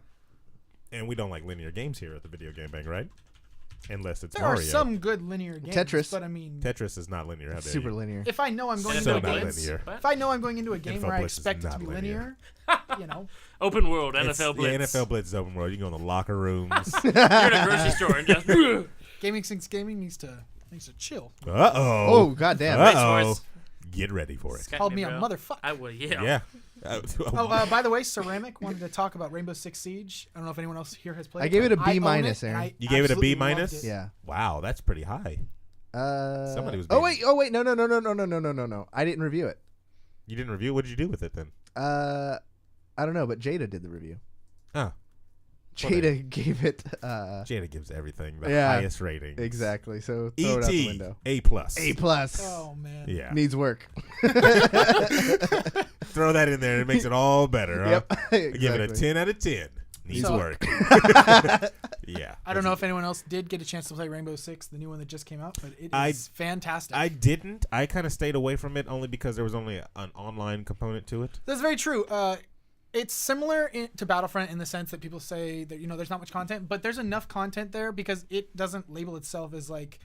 And we don't like linear games here at the Video Game Bang, right? Unless it's There Mario. are some good linear games. Tetris. But I mean, Tetris is not linear. How dare Super you? linear. if I know I'm going So into a not game, linear. What? if I know I'm going into a game NFL where I Blitz is expect it to not be linear. linear, you know, Open world, It's- NFL Blitz. Yeah, NFL Blitz is open world. You can go in the locker rooms. You're in a grocery store and just. Gaming Sinks Gaming needs to chill. Uh-oh. Oh, goddamn. Uh-oh. Racehorse. Get ready for it. Called me a bro. motherfucker. I would, yeah. Yeah. Oh, by the way, Ceramic wanted to talk about Rainbow Six Siege. I don't know if anyone else here has played. I gave it a but B own minus, and Aaron. I You gave it a B absolutely minus? loved it. Yeah. Wow, that's pretty high. Somebody was Oh being- wait. No. I didn't review it. You didn't review? What did you do with it then? I don't know, but Jada did the review. Oh. Jada gave it. Jada gives everything the Yeah. highest rating. Exactly. So throw it out the E.T. window. A+. A+. Oh man. Yeah. Needs work. Throw that in there. It makes it all better. Huh? Yep. I give it a Exactly. 10 out of 10. Needs So- work. Yeah. I don't know if anyone else did get a chance to play Rainbow Six, the new one that just came out, but it is fantastic. I didn't. I kind of stayed away from it only because there was only an online component to it. That's very true. It's similar to Battlefront in the sense that people say that there's not much content, but there's enough content there because it doesn't label itself as like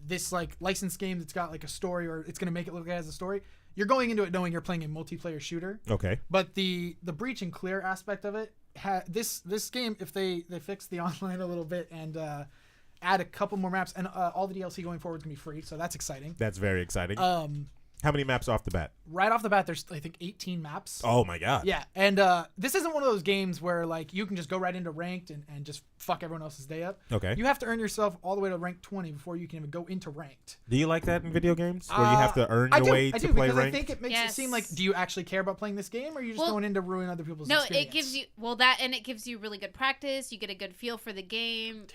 this like licensed game that's got like a story or it's gonna make it look like it has a story. You're going into it knowing you're playing a multiplayer shooter. Okay. But the breach and clear aspect of it, this game, if they fix the online a little bit and add a couple more maps, and all the DLC going forward can be free, so that's exciting. That's very exciting. How many maps off the bat? Right off the bat, there's I think 18 maps. Oh my god. Yeah, and this isn't one of those games where like you can just go right into ranked and just fuck everyone else's day up. Okay. You have to earn yourself all the way to rank 20 before you can even go into ranked. Do you like that in video games, where you have to earn your way to play because ranked? I think it makes it seem like, do you actually care about playing this game, or are you just going in to ruin other people's No, experience? it gives you it gives you really good practice. You get a good feel for the game.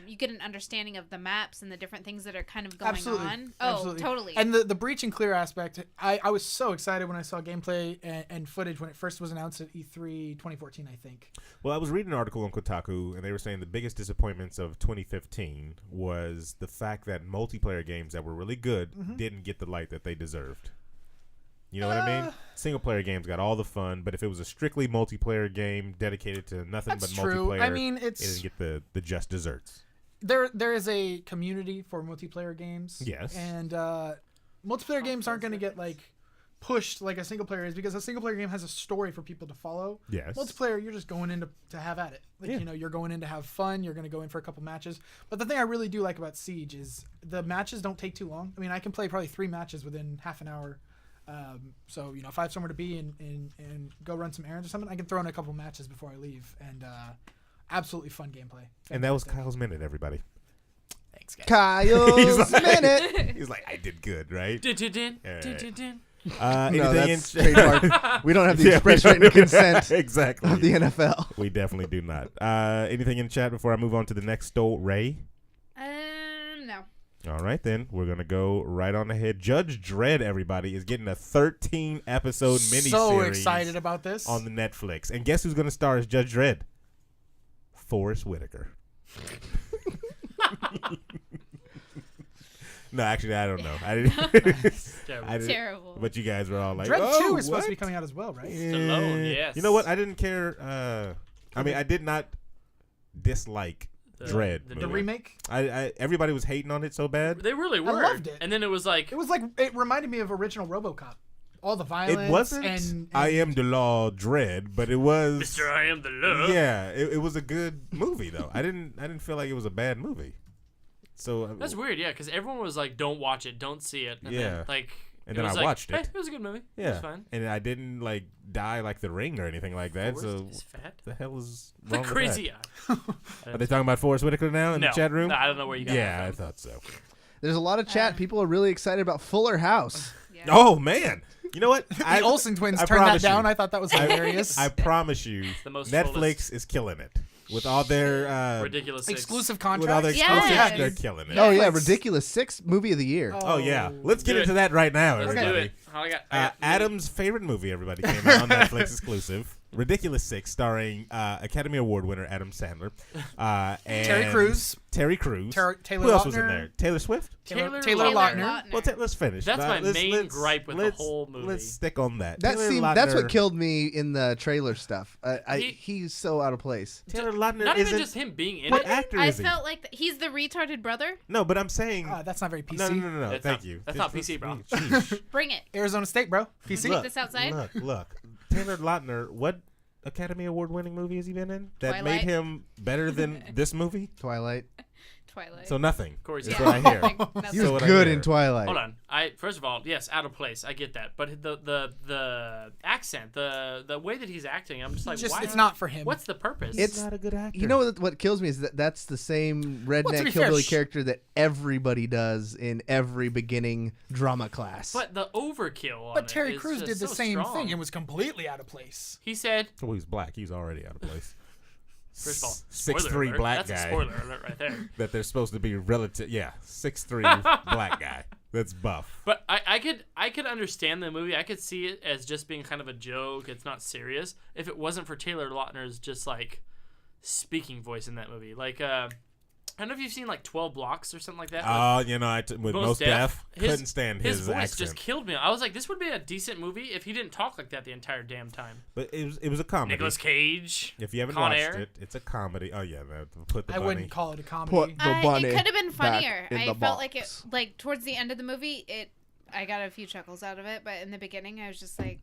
You get an understanding of the maps and the different things that are kind of going on. Oh, Absolutely. totally. And the breach and clear aspect, I was so excited when I saw gameplay and footage when it first was announced at E3 2014, I think. Well, I was reading an article on Kotaku, and they were saying the biggest disappointments of 2015 was the fact that multiplayer games that were really good didn't get the light that they deserved. You know what I mean? Single-player games got all the fun, but if it was a strictly multiplayer game dedicated to nothing but multiplayer, I mean, it didn't get the just desserts. There is a community for multiplayer games. Yes. And multiplayer games aren't going to get like pushed like a single player is because a single player game has a story for people to follow. Yes. Multiplayer, you're just going in to have at it. Like, you're going in to have fun. You're going to go in for a couple matches. But the thing I really do like about Siege is the matches don't take too long. I mean, I can play probably 3 matches within half an hour. So, if I have somewhere to be and go run some errands or something, I can throw in a couple matches before I leave. And absolutely fun gameplay. And that was Kyle's Minute, everybody. Thanks, guys. Kyle's Minute. He's like, I did good, right? No, that's trademark. We don't have the express written consent exactly of the NFL. We definitely do not. Anything in chat before I move on to the next Ray? No. All right, then. We're going to go right on ahead. Judge Dredd, everybody, is getting a 13-episode miniseries. So excited about this. On the Netflix. And guess who's going to star as Judge Dredd? Forrest Whitaker. No, actually, I don't know. I didn't. Terrible. But you guys were all like, Dredd 2 is supposed to be coming out as well, right? Stallone, yes. You know what? I didn't care. I mean, I did not dislike Dredd. The remake? Everybody was hating on it so bad. They really were. I loved it. And then it was like... It reminded me of original RoboCop. All the violence. It wasn't and I Am the Law Dredd, but it was... Mr. I Am the Law. Yeah, it was a good movie, though. I didn't feel like it was a bad movie. So that's weird, yeah, because everyone was like, "Don't watch it, don't see it." And then, and I watched it. Hey, it was a good movie. Yeah, it was fine. And I didn't like die like The Ring or anything like that. Forrest so is fat. the hell is wrong with Crazy that? Are they talking about Forrest Whitaker now in the chat room? No, I don't know where you got Yeah, that I from. thought so. There's a lot of chat. People are really excited about Fuller House. Yeah. Oh man, you know what? the Olsen twins I turned that promise you. down. I thought that was hilarious. I promise you, the most Netflix fullest. is killing it with all their ridiculous exclusive with all their contracts. exclusives. Yes. They're killing it. Oh yeah, Ridiculous 6 movie of the year. Oh yeah, let's get Do into it. that right now, Let's everybody. do it. I got Adam's favorite movie, everybody, came out on Netflix exclusive. Ridiculous 6, starring Academy Award winner Adam Sandler. And Terry Crews. Terry Crews. Taylor Who else was in Lautner. there? Taylor Swift? Taylor Taylor Lautner. Well, let's finish. That's my Let's- main let's- gripe with the let's- whole movie. Let's stick on that. That's Taylor what Lautner- killed me in the trailer stuff. He's so out of place. Taylor Lautner Not even isn't. just him being in What it. actor I is he? felt like he's the retarded brother. No, but I'm saying. That's not very PC. No. That's Thank not- you. that's not PC, bro. Sheesh. Bring it. Arizona State, bro. PC. Look, this outside? Look. Taylor Lautner, what Academy Award winning movie has he been in that Twilight. made him better than this movie? Twilight. Twilight. So nothing. Corey's is out. what I hear. Nothing. He So was what I good hear. in Twilight. Hold on. First of all, yes, out of place. I get that, but the accent, the way that he's acting, I'm just like, why? It's not for him. What's the purpose? It's not a good actor. You know what kills me is that's the same Well, to redneck be fair, hillbilly character that everybody does in every beginning drama class. but the overkill. But on Terry it is Crews just did the so same strong. thing and was completely out of place. He said, Well, he's black. He's already out of place. first of all, 6'3" spoiler alert. black That's guy. a spoiler alert right there. That they're supposed to be relative. Yeah, 6'3" black guy. That's buff. But I could understand the movie. I could see it as just being kind of a joke. It's not serious. If it wasn't for Taylor Lautner's just like speaking voice in that movie. Like, I don't know if you've seen like 12 Blocks or something like that. Oh, with Most Def, couldn't stand his voice accent. just killed me. I was like, this would be a decent movie if he didn't talk like that the entire damn time. But it was a comedy. Nicolas Cage. If you haven't Con watched Air. it, it's a comedy. Oh yeah, put the I bunny. wouldn't call it a comedy. Put the bunny it could have been back funnier. in I the felt like it, box. like towards the end of the movie, I got a few chuckles out of it, but in the beginning, I was just like,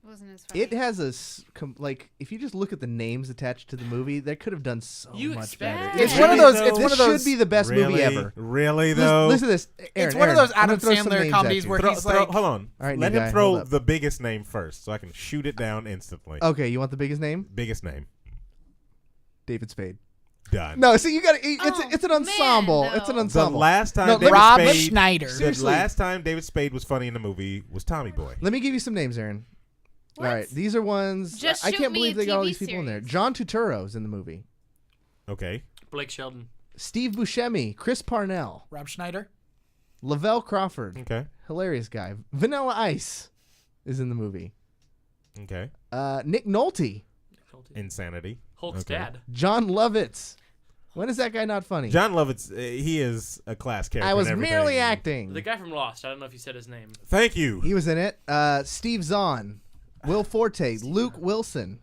it wasn't as funny. It has like if you just look at the names attached to the movie, they could have done so You much expect better. it. It's one of those. It's This one of those. should be the best movie ever. Really though? Listen to this. Aaron, It's one of those I'm gonna Adam throw some Sandler names at comedies you. where he's like, hold on. All right, Let new him guy, throw hold up. the biggest name first, so I can shoot it down instantly. Okay, you want the biggest name? Biggest name. David Spade. Done. No, see, you got it's Oh, it's an ensemble. man, It's an though. The ensemble. last time No, David Rob Spade, Schneider. The Seriously. last time David Spade was funny in the movie was Tommy Boy. Let me give you some names, Aaron. What? All right, these are ones. Just I shoot can't me believe a they got all TV these people in there. series. John Turturro's in the movie. Okay. Blake Sheldon. Steve Buscemi, Chris Parnell, Rob Schneider. Lavelle Crawford, Okay. hilarious guy. Vanilla Ice is in the movie. Okay. Nick Nolte, Insanity. Hulk's Okay. dad. John Lovitz. When is that guy not funny? John Lovitz, he is a class character. I was and everything. merely acting. The guy from Lost. I don't know if you said his name. Thank you. He was in it. Steve Zahn, Will Forte, Luke Wilson.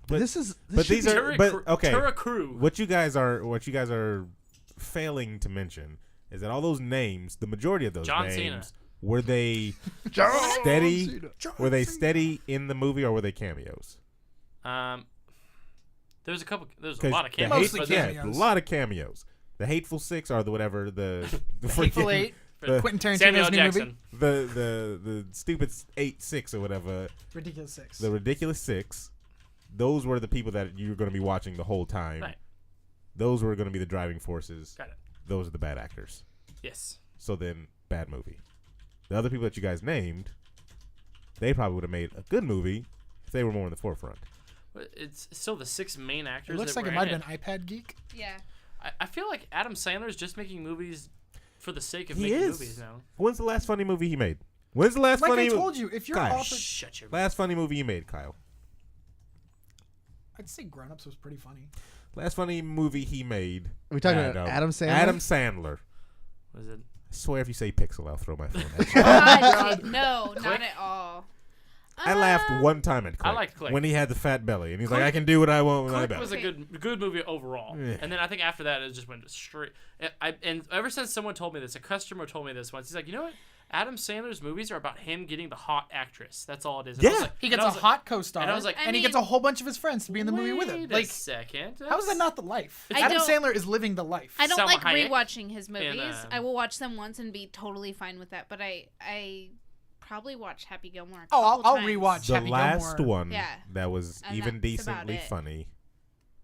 But- this but should these be- are- but, okay. Tura Crew. What you guys are failing to mention is that all those names, the majority of those John names, Cena. were they steady? Were they steady in the movie or were they cameos? There's a couple. There's a 'Cause lot of the cameos. Mostly but cameos. a lot of cameos. The Hateful Six are the whatever the Hateful freaking- Eight. the- Quentin Samuel Tarantino's new Jackson. movie. the stupid 8-6 or whatever. Ridiculous Six. The ridiculous 6. Those were the people that you were going to be watching the whole time. Right. Those were going to be the driving forces. Got it. Those are the bad actors. Yes. So then, bad movie. The other people that you guys named, they probably would have made a good movie if they were more in the forefront. But it's still the 6 main actors. It looks that like it were might in have been iPad Geek. Yeah. I feel like Adam Sandler's just making movies for the sake of He making is. movies now. When's the last funny movie he made? When's the last Like funny I told you, if you're Kyle, offered, Shut your last funny movie you made, Kyle? I'd say Grown Ups was pretty funny. Last funny movie he made. Are we talking about Adam Sandler? Adam Sandler. Was it? I swear if you say Pixel, I'll throw my phone at you. God, no, not Click. at all. I laughed one time at Click. I liked Click. When he had the fat belly. And he's Click- like, I can do what I want with my Click belly. was a good movie overall. Yeah. And then I think after that it just went straight. And ever since someone told me this, a customer told me this once. He's like, you know what? Adam Sandler's movies are about him getting the hot actress. That's all it is. And I was Yeah. like- He and gets I a was like, hot co-star, and I was like- and he gets a whole bunch of his friends to be in the movie with him. Wait Like, a second. how is that not the life? I Adam don't- Sandler is living the life. I don't Salma like Hayek rewatching his movies. and, I will watch them once and be totally fine with that. But I probably watch Happy Gilmore. A Oh, couple I'll times. rewatch The Happy last Gilmore. one Yeah. that was And even that's about decently it. funny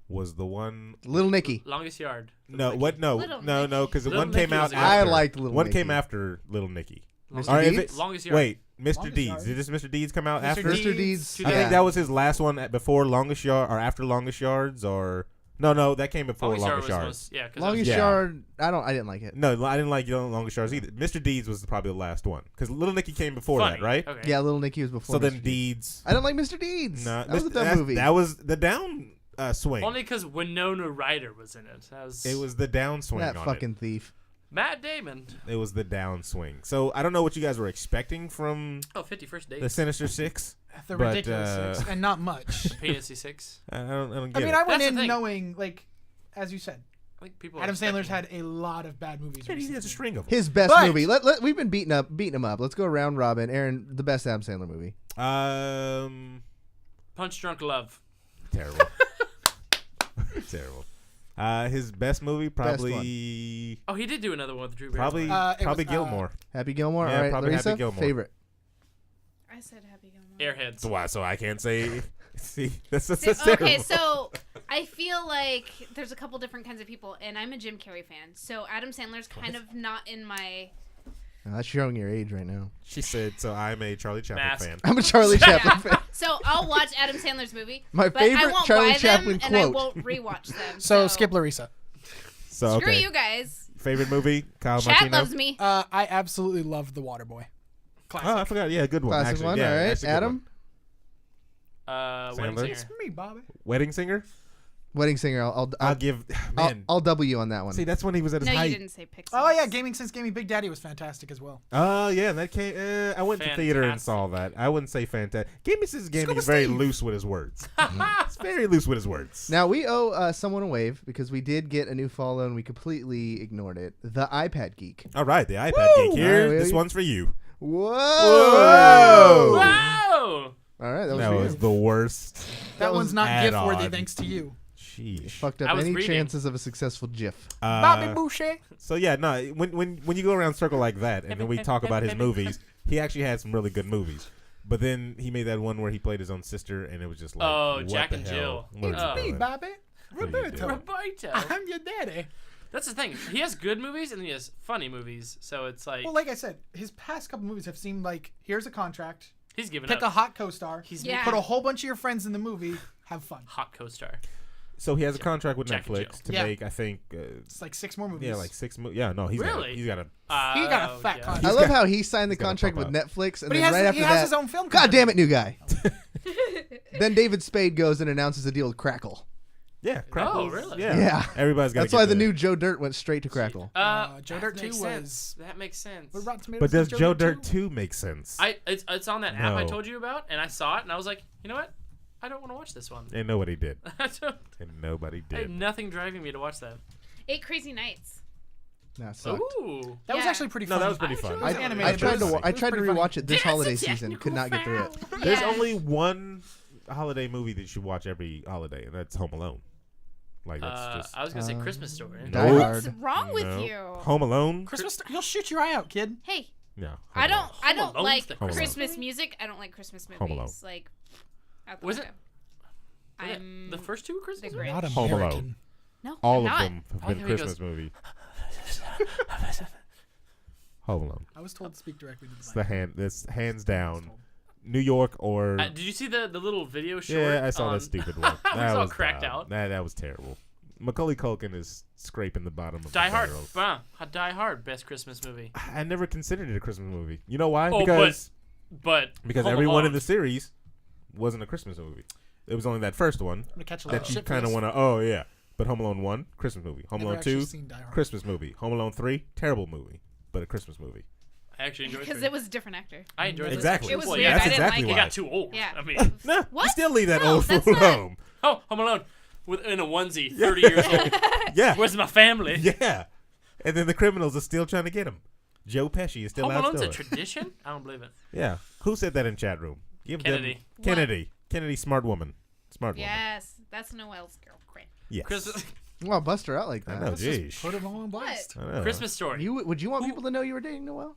was the one. Little Nicky. Longest Yard. No, what? No, Little no, Nicky. because the Little one came Nicky out was a good after. I liked Little One Nicky. came after Little Nicky. Mr. Or if Deeds? it- Longest Yard. Wait, Mr. Longest Deeds. Yard. Did this Mr. Deeds come out Mr. after? Mr. Deeds. Two I think Yeah. that was his last one before Longest Yard or after Longest Yards or no, that came before Longest Yard Longest was Yards. most, yeah, 'cause Longest Yeah. Yard. I didn't like it. No, I didn't like Longest Yards either. Mr. Deeds was probably the last one because Little Nicky came before funny. that, right? Okay. Yeah, Little Nicky was before. So then Mr. Deeds. I didn't like Mr. Deeds. No, that was a dumb that's- movie. That was the down swing. Only because Winona Ryder was in it. It was the downswing that on fucking thief. Matt Damon. it. It was the downswing. So I don't know what you guys were expecting from Oh, 51st Dates. the Sinister Six. The But, ridiculous Six, and not much. Penis 6. I don't I get mean, it. I went That's the in thing. knowing, like, as you said, I think people. Adam are Sandler's expecting- had a lot of bad movies. Yeah, he recently. has a string of them. His best But- movie. We've been beating him up. Let's go round robin. Aaron, the best Adam Sandler movie. Punch Drunk Love. Terrible. Terrible. His best movie probably Oh, he did do another one with Drew Barrymore. probably was, Gilmore. Happy Gilmore. Yeah, All right, probably Happy Lareesa, Gilmore. favorite. I said Happy Gilmore. Airheads. Why? So I can't say. See, that's Okay, terrible. so I feel like there's a couple different kinds of people, and I'm a Jim Carrey fan. So Adam Sandler's kind of not in my. That's showing your age right now. She said, "So I'm a Charlie Chaplin Mask. fan." I'm a Charlie Chaplin fan. So I'll watch Adam Sandler's movie. My but I favorite won't Charlie buy Chaplin them, and I quote. won't rewatch them. So skip Lareesa. So Screw okay, you guys. favorite movie, Kyle Chat Martino. loves me. I absolutely love The Waterboy. Classic. Oh, I forgot. Yeah, good one. Classic actually. one. Yeah, All right, actually good Adam. Wedding Sandler? Singer. It's me, Bobby. Wedding Singer. Wedding Singer. I'll give. Man, I'll double you on that one. see, that's when he was at his No, you height. didn't say Pixels. Oh yeah, Gaming Since Gaming Big Daddy was fantastic as well. Oh yeah, and that came. I went to theater and Fantastic. saw that. I wouldn't say fantastic. Gaming Since Gaming Scuba is very Steve. loose with his words. It's very loose with his words. Now we owe someone a wave because we did get a new follow and we completely ignored it. The iPad Geek. All right, the iPad geek here. Alright, This we- one's for you. Whoa! Whoa! Wow! All right, that was That for was you. the worst. That one's not add gift worthy on. thanks to you. Sheesh. Fucked I up was any reading. chances of a successful GIF. Bobby Boucher. So yeah, no. When you go around circle like that, and then we talk about his movies, he actually had some really good movies. But then he made that one where he played his own sister, and it was just like, Oh, what Jack the and hell? Jill. What are It's you me, doing? Bobby. are you Roberto. doing? Roberto. I'm your daddy. That's the thing. He has good movies and he has funny movies. So it's like Well, like I said, his past couple movies have seemed like here's a contract, he's giving pick up. a hot co-star, He's Yeah. put a whole bunch of your friends in the movie, have fun. hot co-star. So he has a contract with Jack and Netflix to Jill. Yeah. make, I think, It's like 6 more movies. yeah, like 6 movies. Yeah, no, he's Really? he's got a. He got a fat yeah. contract. I love how he signed the he's gotta contract pop with up. Netflix, and But then he has, right after he has that, his own film God company. damn it, new guy. Then David Spade goes and announces a deal with Crackle. Yeah, Crackles. really? Yeah, Yeah. Everybody's got. That's why the new Joe Dirt went straight to Crackle. Joe that Dirt 2 makes was- sense. That makes sense. What Rotten Tomatoes But does says Joe Dirt 2 make sense? It's on that app I No. told you about, and I saw it, and I was like, you know what? I don't want to watch this one. And nobody did. I don't- And nobody I had did. nothing driving me to watch that. 8 Crazy Nights. Nah, sucked. Ooh. That was Yeah. actually pretty No, funny. that was pretty fun. It was I animated, I but tried it to was- I it was tried to pretty funny. rewatch it this That's a holiday season. technical Could not get through it. foul. There's Yeah. only one holiday movie that you should watch every holiday, and that's Home Alone. Like that's just I was gonna say Christmas Story. Die Nope. Hard. What's wrong with no. you? Home Alone. Christmas, you'll shoot your eye out, kid. Hey, No. I Home don't Alone's like the Christmas Christmas movie? music. I don't like Christmas movies. Home Alone. Like, out the Was window. Was it I'm the first two were Christmas the movies? Grinch. Not Home Alone. American. No, All I'm of not. them have I been think he Christmas goes- movies. Home Alone. I was told to speak directly to It's the the mic. that's hands down. New York or Did you see the little video short? yeah, I saw on- that stupid one. It was That all was cracked bad. out. That was terrible. Macaulay Culkin is scraping the bottom of Die the Hard. barrel. Die Hard, best Christmas movie. I never considered it a Christmas movie. You know why? Oh, because But because Home everyone in Alone- the series wasn't a Christmas movie. It was only that first one I'm gonna catch a lot that of you shit for kind of this. want to. Oh yeah, but Home Alone 1, Christmas movie. Home Never Alone actually 2, seen Die Hard. Christmas movie. Home Alone 3, terrible movie, but a Christmas movie. I actually enjoyed Because three. it was a different actor. I enjoyed this. Exactly. It was Well, weird. yeah, That's I didn't exactly like It why. it. got too old. Yeah. I mean, No, you What? still leave that No, old that's fool not- home. oh, Home Alone, in a onesie, 30 years old. Yeah, Where's my family? yeah. And then the criminals are still trying to get him. Joe Pesci is still Home out Alone's a still. tradition? I don't believe it. Yeah. Who said that in chat room? Give Kennedy. them Kennedy. Kennedy, smart woman. Smart woman. Yes, that's Noelle's girlfriend. Yes. Christmas, Wow, bust her out like I that. know, Let's just jeez. put him on blast. I know. Christmas Story. Would you want people to know you were dating Noelle?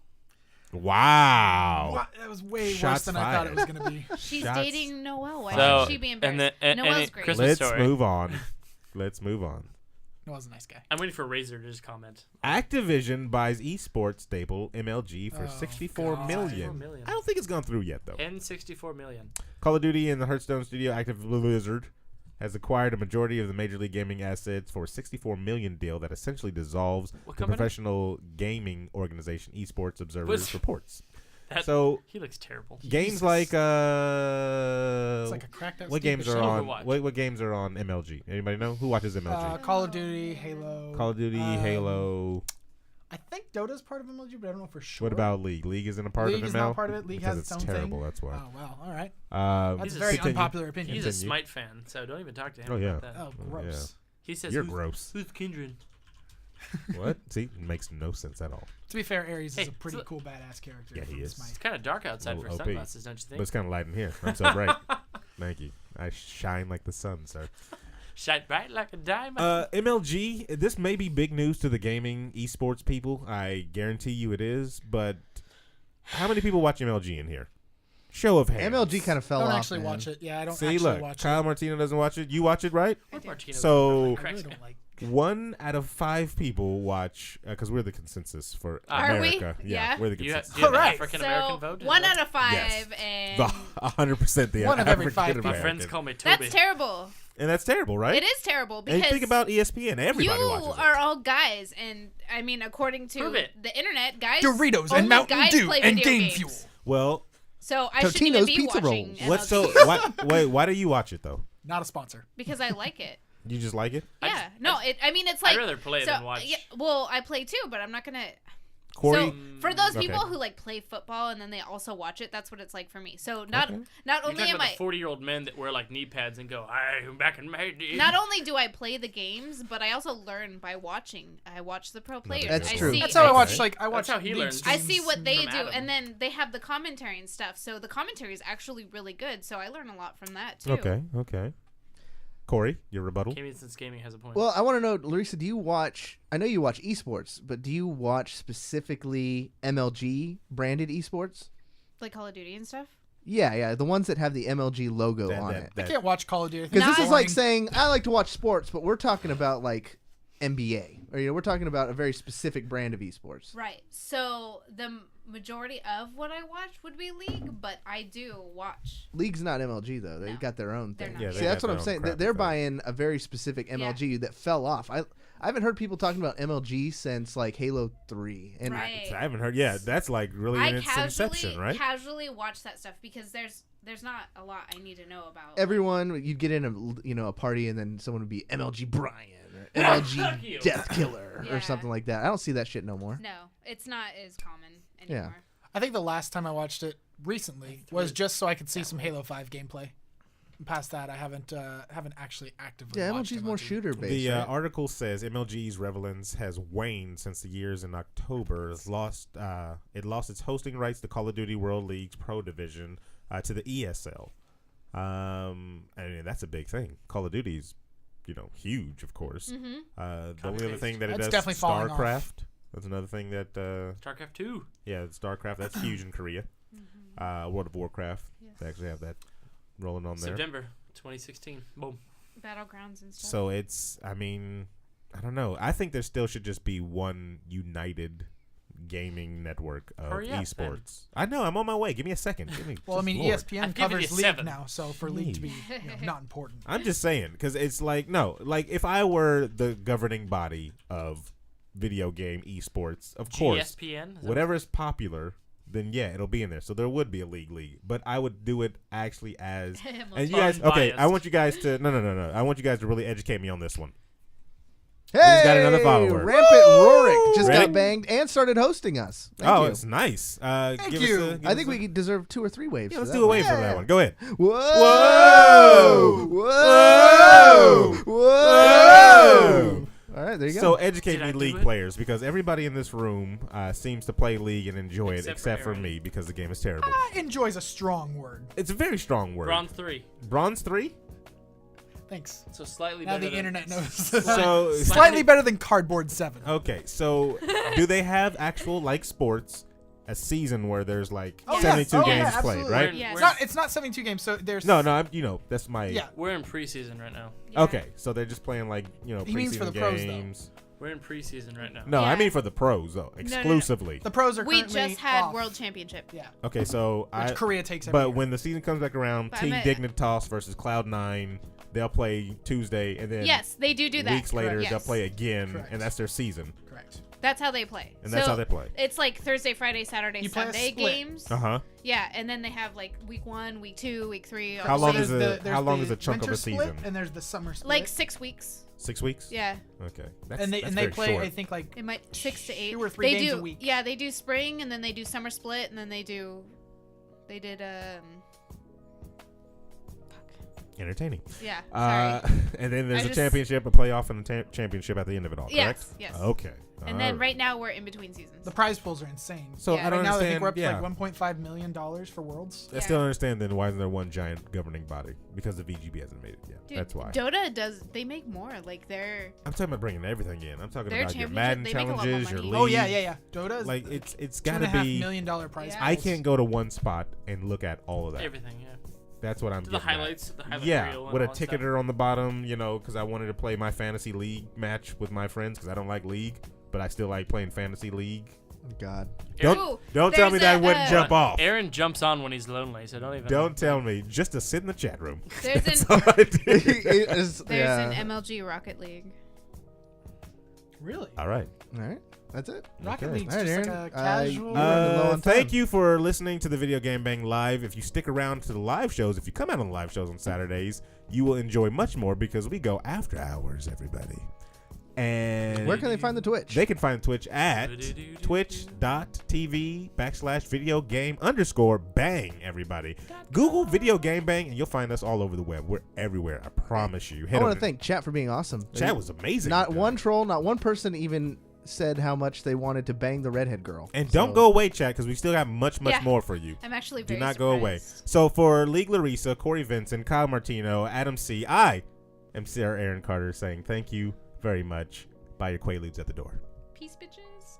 Wow. What? That was way worse Shots than I thought it was fired. gonna be. She's Shots dating Noelle. Why So, should she be and embarrassed? then- and Noelle's it- great. Christmas- Let's story. move on. Let's move on. Noah's a nice guy. I'm waiting for Razor to just comment. Activision buys esports staple MLG for Oh, 64 God. million. 64 million. I don't think it's gone through yet though. N64 million. Call of Duty and the Hearthstone studio Activision Blizzard has acquired a majority of the Major League Gaming assets for a 64 million deal that essentially dissolves What the company? professional gaming organization Esports Observers What's- reports. That- So He looks terrible. games Jesus. like It's like a cracked out. what Steve games are Buscemi. on Overwatch. what games are on MLG? Anybody know who watches MLG? Call of Duty, Halo. Call of Duty, Halo. I think Dota's part of MLG, but I don't know for sure. What about League? League isn't a part League of ML. is not part of it. League because has its it's own terrible. thing. That's why. Oh wow, all right. That's That's He's a a very continue. unpopular opinion. He's a Continue. Smite fan, so don't even talk to him Oh, yeah. about that. Oh, gross. He says, You're who's, gross. Who's Kindred? What? See, it makes no sense at all. To be fair, Ares Hey, is a pretty so- cool badass character. Yeah, he from is. Smite. It's kind of dark outside for Little OP. sunglasses, don't you But think? it's kind of light in here. I'm so bright. Thank you. I shine like the sun, sir. Shine bright like a diamond. MLG, this may be big news to the gaming esports people. I guarantee you it is. But how many people watch MLG in here? Show of hands. MLG kind of fell I don't off. actually man. watch it. Yeah, I don't See, actually look, watch Kyle it. Martino doesn't watch it. You watch it, right? What Martino So- I cracks really me don't like. 1 out of 5 people watch, because we're the consensus for Are we? America. Yeah. We're the You have, consensus. you have the Alright. African American So vote? Is 1 that- out of 5, Yes. and The 100% the One of every 5 African people. My friends American. call me Toby. that's terrible. And that's terrible, right? It is terrible And because you think about ESPN, everybody you watches it. are all guys, and I mean, according to Prove it. the internet, guys Doritos only and Mountain guys Dew play and video Game games. Fuel. Well, So I shouldn't even Totino's be pizza watching rolls. MLG What's so? Why do you watch it though? Not a sponsor. because I like it. You just like it? Yeah. I mean, it's like. I'd rather play so, than watch. Yeah, well, I play too, but I'm not gonna. Corey. So for those Okay. people who like play football and then they also watch it, that's what it's like for me. So not Okay. not You're only talking am about I the 40-year-old men that wear like knee pads and go, I'm back in my day. not only do I play the games, but I also learn by watching. I watch the pro players. That's I true. See, That's how I Okay. watch. Like I watch. how he league learns. I streams see what they from do, Adam. and then they have the commentary and stuff. So the commentary is actually really good. So I learn a lot from that too. Okay. Corey, your rebuttal. Gaming Since Gaming has a point. Well, I want to know, Lareesa, do you watch? I know you watch esports, but do you watch specifically MLG branded esports? Like Call of Duty and stuff. Yeah, the ones that have the MLG logo on it. I can't watch Call of Duty. Because this Not- is like saying I like to watch sports, but we're talking about like NBA, or we're talking about a very specific brand of esports. Right. So the majority of what I watch would be League, but I do watch. League's not MLG though; they've No. got their own They're thing. not. Yeah, they See, that's got what I'm their own saying. crappy They're thing. buying a very specific MLG that fell off. I haven't heard people talking about MLG since like Halo 3. And Right. I haven't heard. Yeah, that's like really in I its inception, right? casually watch that stuff because there's not a lot I need to know about. everyone, you'd get in a party, and then someone would be MLG Brian or Fuck MLG you. Death Killer Yeah. or something like that. I don't see that shit no more. No, it's not as common Yeah. anymore. I think the last time I watched it recently was just so I could see some Halo 5 gameplay. Past that, I haven't actually actively. Yeah, watched MLG's more shooter based. The right? article says MLG's relevance has waned since the years in October. It lost its hosting rights to Call of Duty World League's Pro Division to the ESL. I mean, that's a big thing. Call of Duty's, huge, of course. Mm-hmm. The only other thing that it That's does, definitely falling off. StarCraft. That's another thing that, StarCraft 2. yeah, StarCraft. That's huge in Korea. World of Warcraft. Yes. They actually have that rolling on there. September 2016. Boom. Battlegrounds and stuff. So it's, I mean, I don't know. I think there still should just be one united gaming network of Hurry up, esports. I know. I'm on my way. Give me a second. Give me. Well, I mean, Lord. ESPN I've given covers you League 7. now, so for League to be not important. I'm just saying because it's like if I were the governing body of video game esports, of course, GSPN? whatever is popular, then yeah, it'll be in there. So there would be a league, but I would do it actually as. And you guys, okay, I Unbiased. want you guys to no. I want you guys to really educate me on this one. Hey, got another follower. Rampant Rorik just Ready? got banged and started hosting us. Thank Oh, you. it's nice. Thank give you. Us a, give I us think a, we deserve 2 or 3 waves. Yeah, for let's that do a one. wave from that one. Go ahead. Whoa! Whoa! Whoa! All right, there you go. So educate Did me, I do League it? players, because everybody in this room seems to play League and enjoy it, Except except for for Aaron. me, because the game is terrible. Enjoy's a strong word. It's a very strong word. Bronze 3. Bronze 3? Thanks. So slightly Now better the than- internet knows. So Slightly better than Cardboard 7. okay, so do they have actual like sports, a season where there's like Oh, 72 yes. Oh, games yeah, played, absolutely. right? Yes. It's not 72 games, so there's No, I'm that's my Yeah. We're in preseason right now. Yeah. Okay, so they're just playing like He means for preseason the pros, though. games. We're in preseason right now. No, I Yeah. mean for the pros though, no. exclusively. The pros are We currently just had off. World Championship. Yeah. Okay, so Which Korea takes every But year. when the season comes back around, But Team I'm a- Dignitas versus Cloud9, they'll play Tuesday, and then Yes, they do that. weeks later Correct. they'll Yes. play again, Correct. and that's their season. Correct. That's how they play. And that's how they play. It's like Thursday, Friday, Saturday, You play a Sunday split. games. Uh huh. Yeah, and then they have like week 1, week 2, week 3. How all long the is same. it? How long is a chunk of winter a split, season? and there's the summer split. Like 6 weeks. 6 weeks. Yeah, Okay. That's, and they that's and they very play short. I think like it might 6 to 8. 2 or 3 they games do, a week. Yeah, they do spring, and then they do summer split, and then they did entertaining. yeah. Sorry. And then there's I a just- championship, a playoff, and a championship at the end of it all. Correct? Yes, yes. Okay. And then right now we're in between seasons. the prize pools are insane. So Yeah. I don't Right now I understand. think we're up yeah. to like $1.5 million for Worlds. I still don't understand then why isn't there one giant governing body? Because the VGB hasn't made it yet. Dude, That's why. Dota does. They make more. Like they're. I'm talking about bringing everything in. I'm talking Their about your championship, Madden they make a lot more challenges, your money. league. Oh yeah. Dota is Like it's $2.5 gotta be. million prize. Yeah. I pools. can't go to one spot and look at all of that. Everything, yeah. That's what I'm The getting at. highlights, the highlight Yeah, reel and with a all that stuff. ticketer on the bottom, because I wanted to play my fantasy league match with my friends because I don't like league, but I still like playing fantasy league. God. Ooh, Don't tell me there's that a, wouldn't jump off. Aaron jumps on when he's lonely, so don't even. Don't tell me. Just to sit in the chat room. There's That's an all I do. It is- there's yeah. an MLG Rocket League. Really? All right. All right. That's it. Rocket Okay. League's All right, just Aaron. like a casual. We're running low on Thank time. you for listening to the Video Game Bang Live. If you stick around to the live shows, if you come out on the live shows on Saturdays, you will enjoy much more because we go after hours, everybody. And Where can they find the Twitch? they can find Twitch at twitch.tv/videogame_bang, everybody. Google Video Game Bang and you'll find us all over the web. We're everywhere. I promise you. I want to thank chat for being awesome. Chat was amazing. Not today. one troll, not one person even said how much they wanted to bang the redhead girl. And don't go away, chat, because we still got much Yeah. more for you. I'm actually Do very not go away. surprised. So for League Lareesa, Corey Vincent, Kyle Martino, Adam C., I am Sarah Aaron Carter saying thank you very much. Buy your Quaaludes at the door. Peace, bitches.